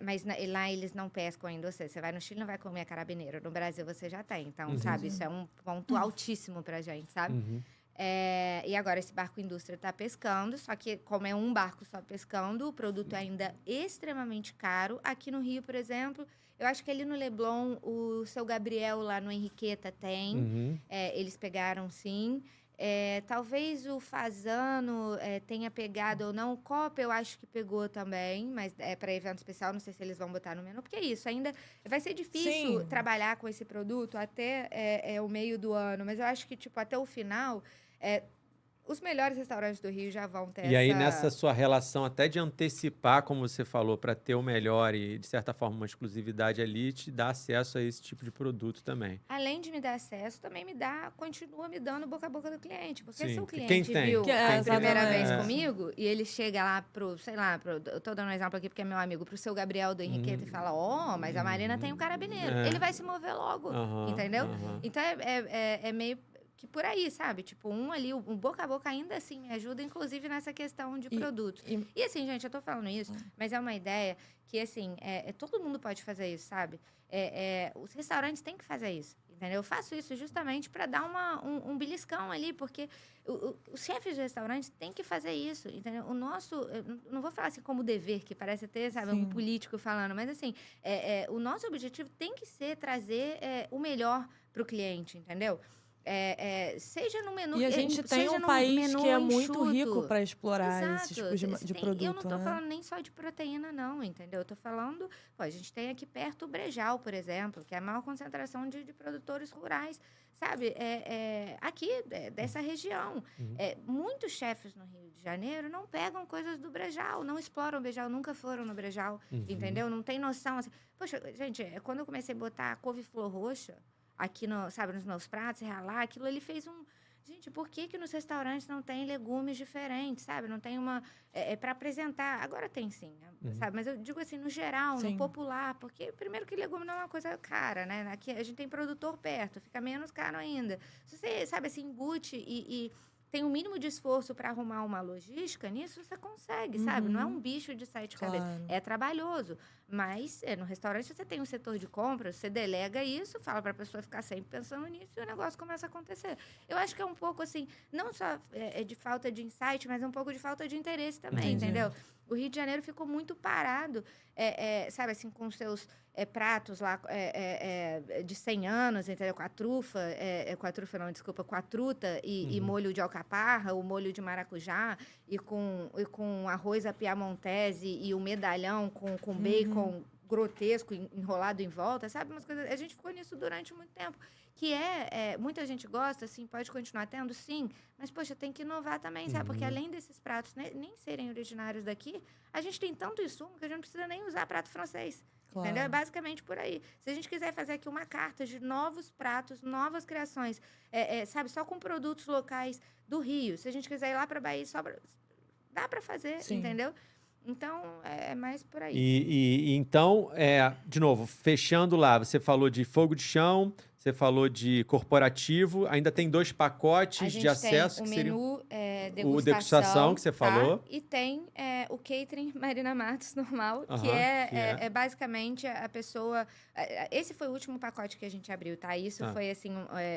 Mas lá eles não pescam ainda. Ou seja, você vai no Chile, não vai comer carabineiro. No Brasil você já tem. Então, sabe, isso é um ponto altíssimo pra gente, sabe? E agora esse barco indústria está pescando, só que como é um barco só pescando, o produto é ainda extremamente caro. Aqui no Rio, por exemplo, eu acho que ali no Leblon, o seu Gabriel lá no Henriqueta tem. Eles pegaram, sim. Talvez o Fazano tenha pegado ou não. O Copa eu acho que pegou também, mas é para evento especial, não sei se eles vão botar no menu, porque é isso, ainda vai ser difícil trabalhar com esse produto até o meio do ano, mas eu acho que tipo até o final os melhores restaurantes do Rio já vão ter E aí, nessa sua relação até de antecipar, como você falou, para ter o melhor e, de certa forma, uma exclusividade ali, te dá acesso a esse tipo de produto também. Além de me dar acesso, também continua me dando boca a boca do cliente. Porque Sim. se o cliente Quem tem? viu a primeira vez É. comigo e ele chega lá eu tô dando um exemplo aqui porque é meu amigo, pro seu Gabriel do Henriqueta e fala, mas a Marina tem um carabineiro. Ele vai se mover logo, entendeu? Então é meio que por aí, sabe? Tipo, ali, o boca a boca ainda assim me ajuda, inclusive nessa questão de produtos. E assim, gente, eu tô falando isso, mas é uma ideia que, assim, todo mundo pode fazer isso, sabe? Os restaurantes têm que fazer isso, entendeu? Eu faço isso justamente para dar um beliscão ali, porque os chefes de restaurantes têm que fazer isso, entendeu? O nosso, eu não vou falar assim como dever, que parece ter, sabe, um político falando, mas assim, o nosso objetivo tem que ser trazer o melhor para o cliente, entendeu? Seja no menu... E a gente tem um país que é muito rico para explorar esses tipos de produto, eu não tô né? falando nem só de proteína, não, entendeu? Eu tô falando... a gente tem aqui perto o Brejal, por exemplo, que é a maior concentração de produtores rurais, sabe? Aqui, dessa região. Muitos chefes no Rio de Janeiro não pegam coisas do Brejal, não exploram o Brejal, nunca foram no Brejal, entendeu? Não tem noção. Assim. Poxa, gente, quando eu comecei a botar couve-flor roxa aqui, sabe, nos meus pratos, ralar, aquilo ele fez um... Gente, por que nos restaurantes não tem legumes diferentes, sabe? Não tem uma... para apresentar. Agora tem sim, sabe? Mas eu digo assim, no geral, no popular, porque primeiro que legume não é uma coisa cara, né? Aqui a gente tem produtor perto, fica menos caro ainda. Se você, sabe, assim, embute e tem um mínimo de esforço para arrumar uma logística, nisso você consegue, sabe? Não é um bicho de 7 cabeças. É trabalhoso. Mas no restaurante você tem um setor de compras, você delega isso, fala para a pessoa ficar sempre pensando nisso e o negócio começa a acontecer. Eu acho que é um pouco assim, não só de falta de insight, mas um pouco de falta de interesse também, entendeu? O Rio de Janeiro ficou muito parado, sabe assim, com seus pratos lá de 100 anos, entendeu? Com a trufa, com a truta e molho de alcaparra, o molho de maracujá e com arroz à piamontese e o medalhão com bacon grotesco enrolado em volta, sabe? Umas coisas, a gente ficou nisso durante muito tempo. Que muita gente gosta, assim, pode continuar tendo, sim, mas, poxa, tem que inovar também, sabe? Porque além desses pratos nem serem originários daqui, a gente tem tanto insumo que a gente não precisa nem usar prato francês. Claro. Entendeu? É basicamente por aí. Se a gente quiser fazer aqui uma carta de novos pratos, novas criações, sabe, só com produtos locais do Rio, se a gente quiser ir lá para Bahia, dá para fazer, entendeu? Então, é mais por aí. E então, de novo, fechando lá, você falou de fogo de chão, você falou de corporativo, ainda tem 2 pacotes de acesso. A gente tem o menu o degustação que você falou. E tem o catering Marina Matos normal, que é basicamente a pessoa... Esse foi o último pacote que a gente abriu, tá? Isso foi, assim,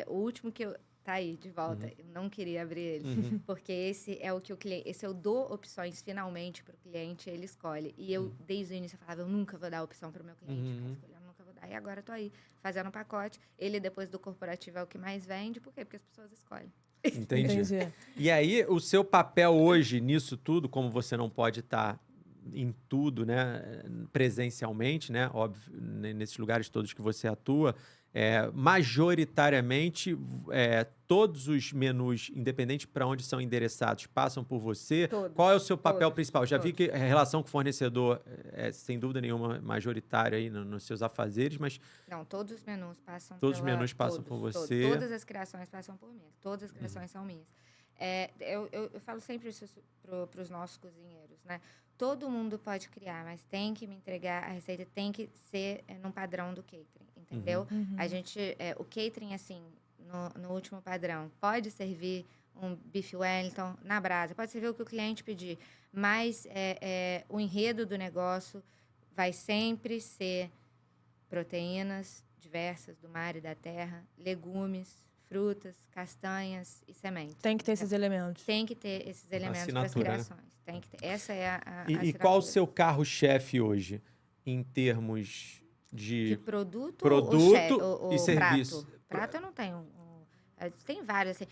o último que eu... Tá aí, de volta. Eu não queria abrir ele. Porque esse é o que o cliente... Esse eu dou opções, finalmente, para o cliente, ele escolhe. E eu, desde o início, eu falava, eu nunca vou dar opção para o meu cliente. Ficar escolhendo, nunca vou dar. E agora eu tô aí, fazendo um pacote. Ele, depois do corporativo, é o que mais vende. Por quê? Porque as pessoas escolhem. Entendi. E aí, o seu papel hoje nisso tudo, como você não pode estar em tudo, né, presencialmente, né, óbvio, nesses lugares todos que você atua, majoritariamente, todos os menus, independente para onde são endereçados, passam por você. Todos, qual é o seu papel principal? Eu já todos. vi que a relação com o fornecedor é, sem dúvida nenhuma, majoritária aí nos seus afazeres, mas... Não, todos os menus passam Todos os menus passam por você. Todas as criações passam por mim. Todas as criações são minhas. Eu falo sempre isso para os nossos cozinheiros, né? Todo mundo pode criar, mas tem que me entregar a receita, tem que ser num padrão do catering, entendeu? A gente, o catering, assim, no último padrão, pode servir um bife Wellington na brasa, pode servir o que o cliente pedir, mas o enredo do negócio vai sempre ser proteínas diversas do mar e da terra, legumes, frutas, castanhas e sementes. Tem que ter esses elementos. Tem que ter esses elementos para as criações. Né? Tem que ter. Essa é a E qual o seu carro-chefe hoje, em termos de produto ou e serviço? Prato eu não tenho. Tem vários, assim.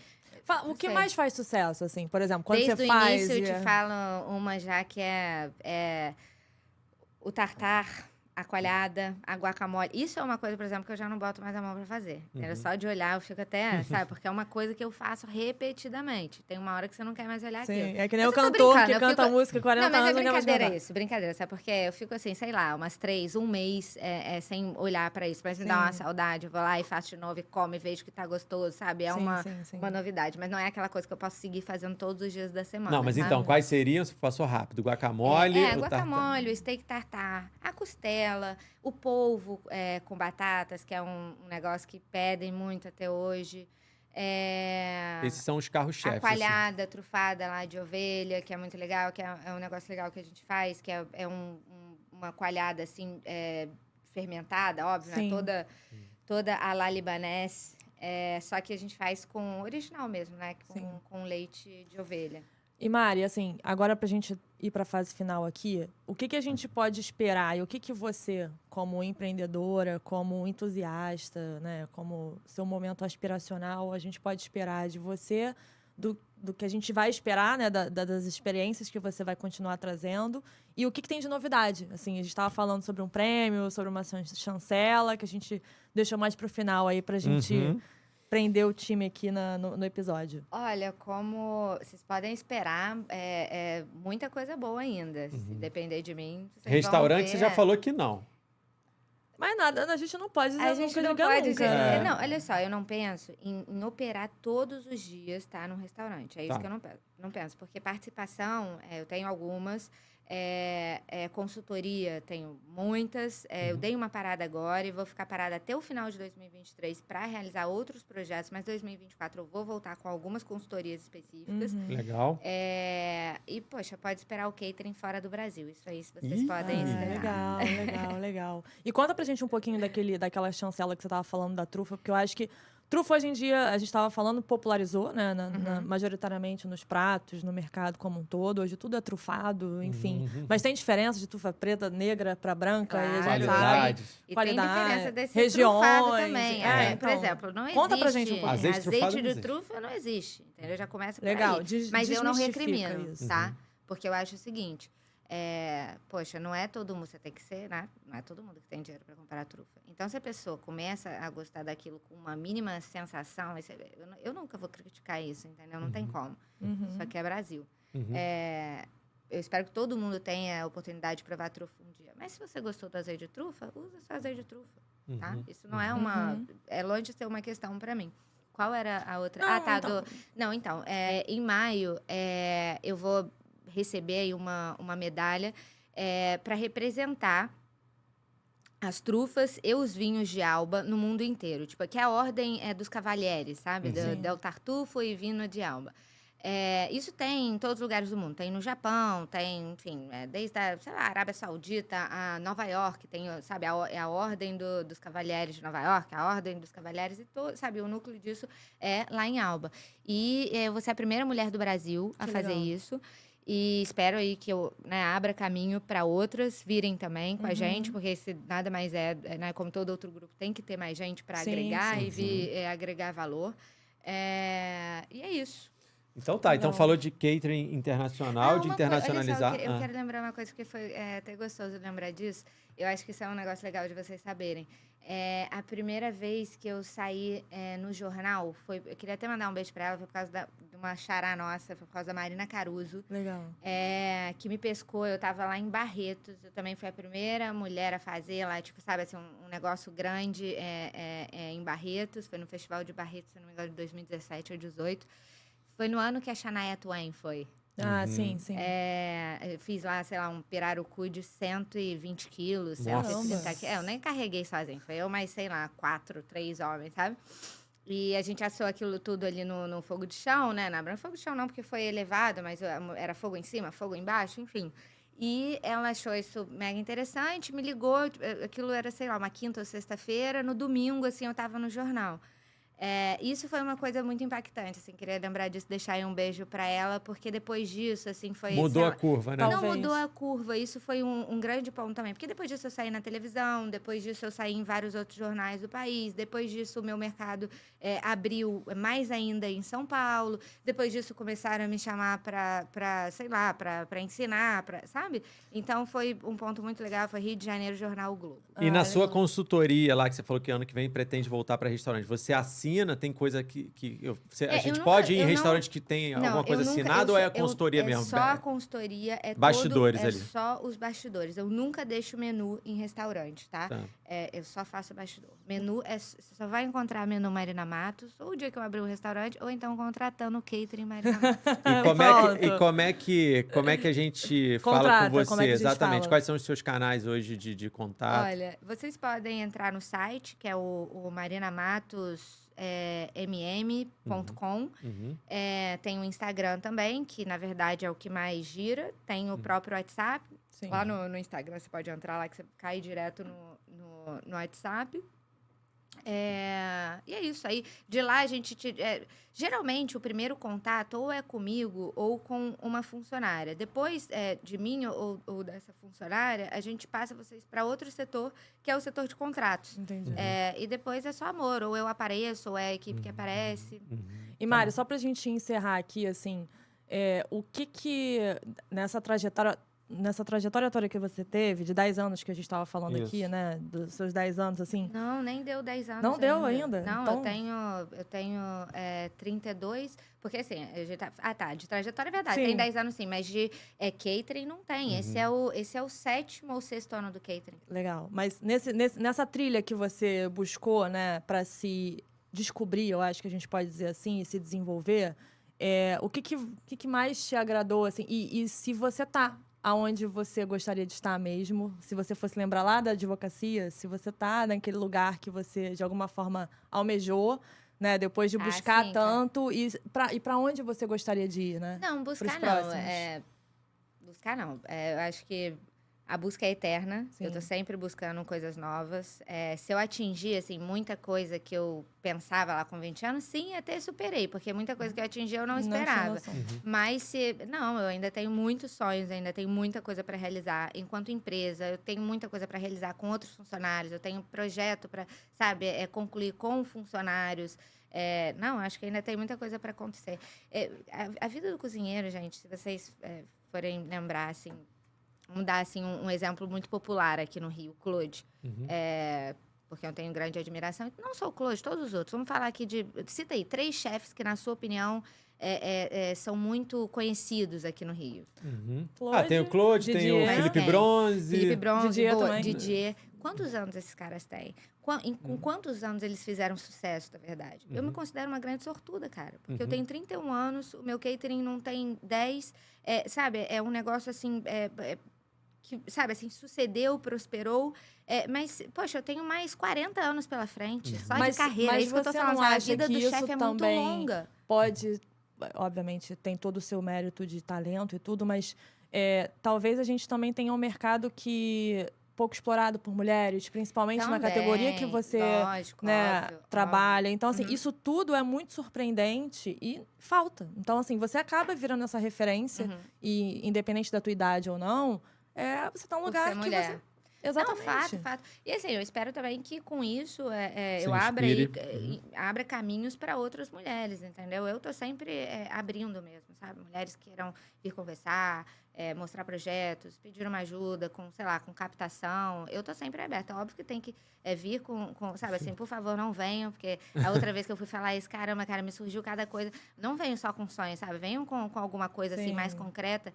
O que mais faz sucesso, assim? Por exemplo, quando Desde você faz... Desde o início eu te falo uma já que é o tartar, a coalhada, a guacamole. Isso é uma coisa, por exemplo, que eu já não boto mais a mão para fazer. Era só de olhar, eu fico até, sabe? Porque é uma coisa que eu faço repetidamente. Tem uma hora que você não quer mais olhar Sim, aquilo. é que nem o cantor que canta música 40 não, mas anos. é brincadeira isso, brincadeira, sabe? Porque eu fico assim, sei lá, umas 3, um mês sem olhar para isso. Mas me dá uma saudade, eu vou lá e faço de novo e como e vejo que tá gostoso, sabe? É uma novidade. Mas não é aquela coisa que eu posso seguir fazendo todos os dias da semana. Não, mas sabe? então, quais seriam, se passou rápido? Guacamole? Guacamole, o steak tartar, a costela, o polvo com batatas, que é um negócio que pedem muito até hoje. Esses são os carros-chefes. A coalhada, trufada lá de ovelha, que é muito legal, que é um negócio legal que a gente faz, que é uma coalhada, assim, fermentada, óbvio, né? Toda à la libanês. Só que a gente faz com original mesmo, né? Com leite de ovelha. E Mari, assim, agora pra gente ir pra fase final aqui, o que a gente pode esperar e o que você, como empreendedora, como entusiasta, né, como seu momento aspiracional, a gente pode esperar de você, do que a gente vai esperar, né, das experiências que você vai continuar trazendo e o que tem de novidade. Assim, a gente estava falando sobre um prêmio, sobre uma chancela, que a gente deixou mais pro final aí pra gente... prender o time aqui no episódio. Olha, como vocês podem esperar, muita coisa boa ainda. Se depender de mim, vocês Restaurante, vão ver. você já falou que não. Mas nada, a gente não pode dizer A gente não nunca pode nunca. dizer... Não, olha só, eu não penso em operar todos os dias, tá, num restaurante. É isso que eu não penso. Porque participação, eu tenho algumas... consultoria, tenho muitas. Eu dei uma parada agora e vou ficar parada até o final de 2023 para realizar outros projetos, mas 2024 eu vou voltar com algumas consultorias específicas. Legal. E, poxa, pode esperar o catering fora do Brasil. Isso aí, vocês podem esperar. Legal. E conta pra gente um pouquinho daquela chancela que você tava falando da trufa, porque eu acho que trufa, hoje em dia, a gente estava falando, popularizou, né? Majoritariamente nos pratos, no mercado como um todo. Hoje tudo é trufado, enfim. Mas tem diferença de trufa preta, negra para branca. Claro. E a gente Qualidades. sabe. E tem diferença desse regiões, trufado também. então, por exemplo, não existe... conta pra gente um pouco. Azeite de trufa não existe. Entendeu? Já começa por Legal, aí. Mas eu não recrimino, isso. tá? Porque eu acho o seguinte... poxa, não é todo mundo, você tem que ser, né? Não é todo mundo que tem dinheiro para comprar trufa. Então, se a pessoa começa a gostar daquilo com uma mínima sensação, eu nunca vou criticar isso, entendeu? Não tem como. Isso aqui é Brasil. Eu espero que todo mundo tenha a oportunidade de provar trufa um dia. Mas se você gostou do azeite de trufa, usa seu azeite de trufa, tá? Isso não é é longe de ser uma questão para mim. Qual era a outra? Em maio, eu vou receber aí uma medalha para representar as trufas e os vinhos de Alba no mundo inteiro. Tipo, que é a ordem dos cavalheiros, sabe? Del Tartufo e Vino de Alba. Isso tem em todos os lugares do mundo. Tem no Japão, tem, enfim, desde a, sei lá, Arábia Saudita a Nova York. Tem, sabe, a ordem dos cavalheiros de Nova York, a ordem dos cavalheiros e todo, sabe, o núcleo disso é lá em Alba. E você é a primeira mulher do Brasil a fazer isso. E espero aí que eu abra caminho para outras virem também com a gente, porque esse nada mais né, como todo outro grupo, tem que ter mais gente para agregar e vir agregar valor. E é isso. Então tá, então falou de catering internacional, de internacionalizar. Olha só, eu quero lembrar uma coisa que foi até gostoso lembrar disso. Eu acho que isso é um negócio legal de vocês saberem. A primeira vez que eu saí no jornal, eu queria até mandar um beijo pra ela, foi por causa de uma xará nossa, foi por causa da Marina Caruso. Legal. Que me pescou, eu tava lá em Barretos, eu também fui a primeira mulher a fazer lá, tipo, sabe, assim, um negócio grande em Barretos, foi no Festival de Barretos, se não me engano, de 2017 ou 2018. Foi no ano que a Shania Twain foi. Ah, sim, sim. Eu fiz lá, sei lá, um pirarucu de 120 quilos, Nossa. 130 quilos. Eu nem carreguei sozinho, foi eu mais, sei lá, 3 homens, sabe? E a gente assou aquilo tudo ali no fogo de chão, né? Não fogo de chão não, porque foi elevado, mas era fogo em cima, fogo embaixo, enfim. E ela achou isso mega interessante, me ligou, aquilo era, sei lá, uma quinta ou sexta-feira, no domingo, assim, eu tava no jornal. Isso foi uma coisa muito impactante, assim, queria lembrar disso, deixar aí um beijo pra ela, porque depois disso, assim, foi... Mudou a curva, né? Não Talvez. mudou a curva, isso foi um grande ponto também, porque depois disso eu saí na televisão, depois disso eu saí em vários outros jornais do país, depois disso o meu mercado abriu mais ainda em São Paulo, depois disso começaram a me chamar pra sei lá, pra ensinar, sabe? Então foi um ponto muito legal, foi Rio de Janeiro, Jornal O Globo. E na sua legal. consultoria lá, que você falou que ano que vem pretende voltar para restaurante, você assina? Tem coisa a gente eu pode ir em nunca- eu restaurante que tem Não, alguma coisa eu nunca- assinada eu ou é só- a consultoria é mesmo? só a consultoria, Bastidores ali. É só os bastidores. Eu nunca deixo menu em restaurante, tá? Tá. Eu só faço bastidor. Menu, você só vai encontrar menu Marina Matos, ou o dia que eu abrir um restaurante, ou então contratando o catering Marina Matos. E como é que a gente fala Contrata, com você? como é que a gente Exatamente. fala? Quais são os seus canais hoje de contato? Olha, vocês podem entrar no site, que é o marinamatos.mm.com. Uhum. Tem o Instagram também, que na verdade é o que mais gira. Tem o próprio WhatsApp. Sim. Lá no Instagram você pode entrar lá, que você cai direto no WhatsApp. E é isso aí. De lá a gente... geralmente o primeiro contato ou é comigo ou com uma funcionária. Depois de mim ou dessa funcionária, a gente passa vocês para outro setor, que é o setor de contratos. Entendi. E depois é só amor. Ou eu apareço, ou é a equipe que aparece. E, Mari, só pra gente encerrar aqui, assim, o que nessa trajetória toda que você teve, de 10 anos que a gente estava falando Isso. aqui, né? Dos seus 10 anos, assim. Não, nem deu 10 anos. Não deu ainda? Não, Então- eu tenho 32. Porque assim, de trajetória é verdade, Sim. tem 10 anos sim, mas de catering não tem. Esse é o 7º ou 6º ano do catering. Legal. Mas nessa trilha que você buscou, né, pra se descobrir, eu acho que a gente pode dizer assim, e se desenvolver, o que mais te agradou, assim? E se você tá aonde você gostaria de estar mesmo, se você fosse lembrar lá da advocacia, se você tá naquele lugar que você, de alguma forma, almejou, né, depois de buscar sim, tanto, e para onde você gostaria de ir, né? Não, buscar Pros não. próximos. Buscar não. Eu acho que a busca é eterna. Sim. Eu tô sempre buscando coisas novas. Se eu atingir, assim, muita coisa que eu pensava lá com 20 anos, sim, até superei. Porque muita coisa que eu atingi eu não tinha esperava. noção. Mas não, eu ainda tenho muitos sonhos, ainda tenho muita coisa para realizar. Enquanto empresa, eu tenho muita coisa para realizar com outros funcionários. Eu tenho projeto para, sabe, concluir com funcionários. Não, acho que ainda tem muita coisa para acontecer. A vida do cozinheiro, gente, se vocês forem lembrar, assim, vamos dar assim, um exemplo muito popular aqui no Rio, Claude. Porque eu tenho grande admiração. Não só o Claude, todos os outros. Vamos falar aqui cita aí 3 chefes que, na sua opinião, são muito conhecidos aqui no Rio. Claude, Tem o Claude, tem o Didier. Felipe Tem. Bronze. Felipe Bronze, Didier boa, também. Didier. Quantos anos esses caras têm? Com quantos anos eles fizeram sucesso, na verdade? Eu me considero uma grande sortuda, cara. Porque eu tenho 31 anos, o meu catering não tem 10. Sabe, é um negócio assim... que, sabe, assim, sucedeu, prosperou. Mas, poxa, eu tenho mais 40 anos pela frente, só de carreira. É Mas isso que eu tô você falando. não A acha vida que do isso chefe é muito também longa. pode, obviamente, tem todo o seu mérito de talento e tudo, mas talvez a gente também tenha um mercado que pouco explorado por mulheres, principalmente na Também, categoria que você lógico, óbvio, trabalha. Então, assim, isso tudo é muito surpreendente e falta. Então, assim, você acaba virando essa referência e, independente da tua idade ou não, você tá num Por lugar ser que mulher. você... Exatamente. Não, fato. E assim, eu espero também que com isso Se eu inspire. abra caminhos para outras mulheres, entendeu? Eu tô sempre abrindo mesmo, sabe? Mulheres que queiram vir conversar, mostrar projetos, pedir uma ajuda com, sei lá, com captação. Eu tô sempre aberta. Óbvio que tem que vir com, sabe assim, por favor, não venham, porque a outra vez que eu fui falar isso, caramba, cara, me surgiu cada coisa. Não venham só com sonhos, sabe? Venham com alguma coisa assim Sim. mais concreta.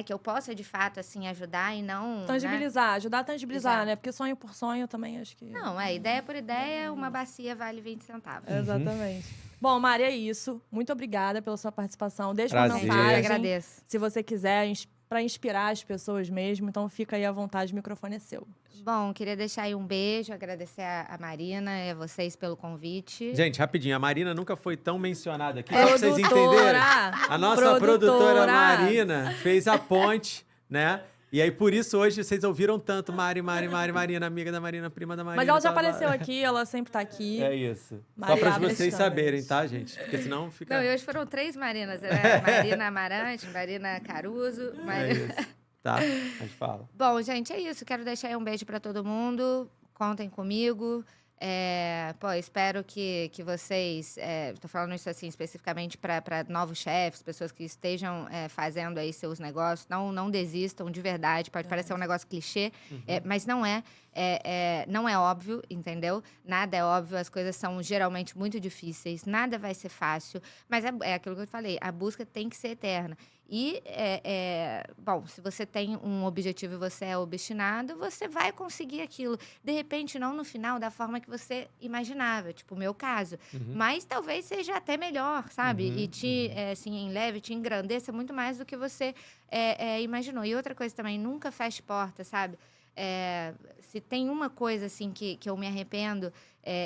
Que eu possa, de fato, assim, ajudar e não... Tangibilizar, ajudar a tangibilizar, Exato. né? Porque sonho por sonho também, acho que... Não, ideia por ideia, uma bacia vale 20 centavos. Exatamente. Bom, Mari, é isso. Muito obrigada pela sua participação. Deixa uma Prazer. Eu mensagem, agradeço. se você quiser, para inspirar as pessoas mesmo. Então, fica aí à vontade, o microfone é seu. Bom, queria deixar aí um beijo, agradecer a Marina e a vocês pelo convite. Gente, rapidinho, a Marina nunca foi tão mencionada aqui. Só pra vocês entenderem. Produtora! A nossa produtora Marina fez a ponte, né? E aí, por isso, hoje, vocês ouviram tanto Marina, amiga da Marina, prima da Marina. Mas ela já blá, blá. apareceu aqui, ela sempre tá aqui. É isso. Maria, Só pra abre vocês as câmeras. saberem, tá, gente? Porque senão fica... Não, e hoje foram 3 Marinas, né? Marina Amarante, Marina Caruso. É isso. Tá, mas fala. Bom, gente, é isso. Quero deixar aí um beijo para todo mundo. Contem comigo. Espero que vocês... Estou falando isso assim especificamente para novos chefes, pessoas que estejam fazendo aí seus negócios. Não desistam, de verdade. Pode parecer um negócio clichê, mas não é. Não é óbvio, entendeu? Nada é óbvio, as coisas são geralmente muito difíceis, nada vai ser fácil, mas é aquilo que eu falei, a busca tem que ser eterna. E, bom, se você tem um objetivo e você é obstinado, você vai conseguir aquilo. De repente, não no final, da forma que você imaginava, tipo o meu caso. Mas talvez seja até melhor, sabe? E assim, em leve, te engrandeça muito mais do que você imaginou. E outra coisa também, nunca feche porta, sabe? Se tem uma coisa assim que eu me arrependo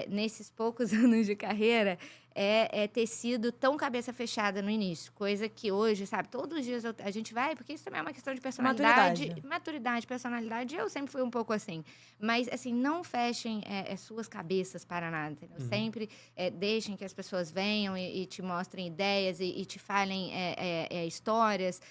nesses poucos anos de carreira é ter sido tão cabeça fechada no início, coisa que hoje, sabe, todos os dias a gente vai, porque isso também é uma questão de personalidade, maturidade, personalidade. Eu sempre fui um pouco assim, mas assim, não fechem suas cabeças para nada, entendeu? Sempre deixem que as pessoas venham e te mostrem ideias e te falem histórias,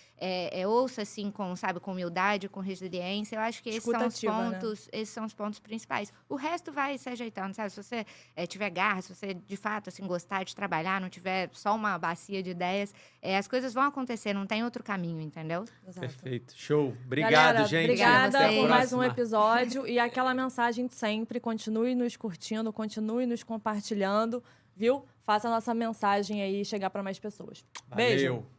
ouça assim com humildade, com resiliência. Eu acho que esses são os pontos principais. O resto vai se ajeitando, sabe? Se você tiver garra, se você de fato assim gostar de trabalhar, não tiver só uma bacia de ideias, as coisas vão acontecer, não tem outro caminho, entendeu? Exato. Perfeito. Show. Obrigado, Galera, gente. Obrigada Até a por mais um próxima. episódio. E aquela mensagem de sempre, continue nos curtindo, continue nos compartilhando, viu? Faça a nossa mensagem aí chegar para mais pessoas. Beijo! Valeu.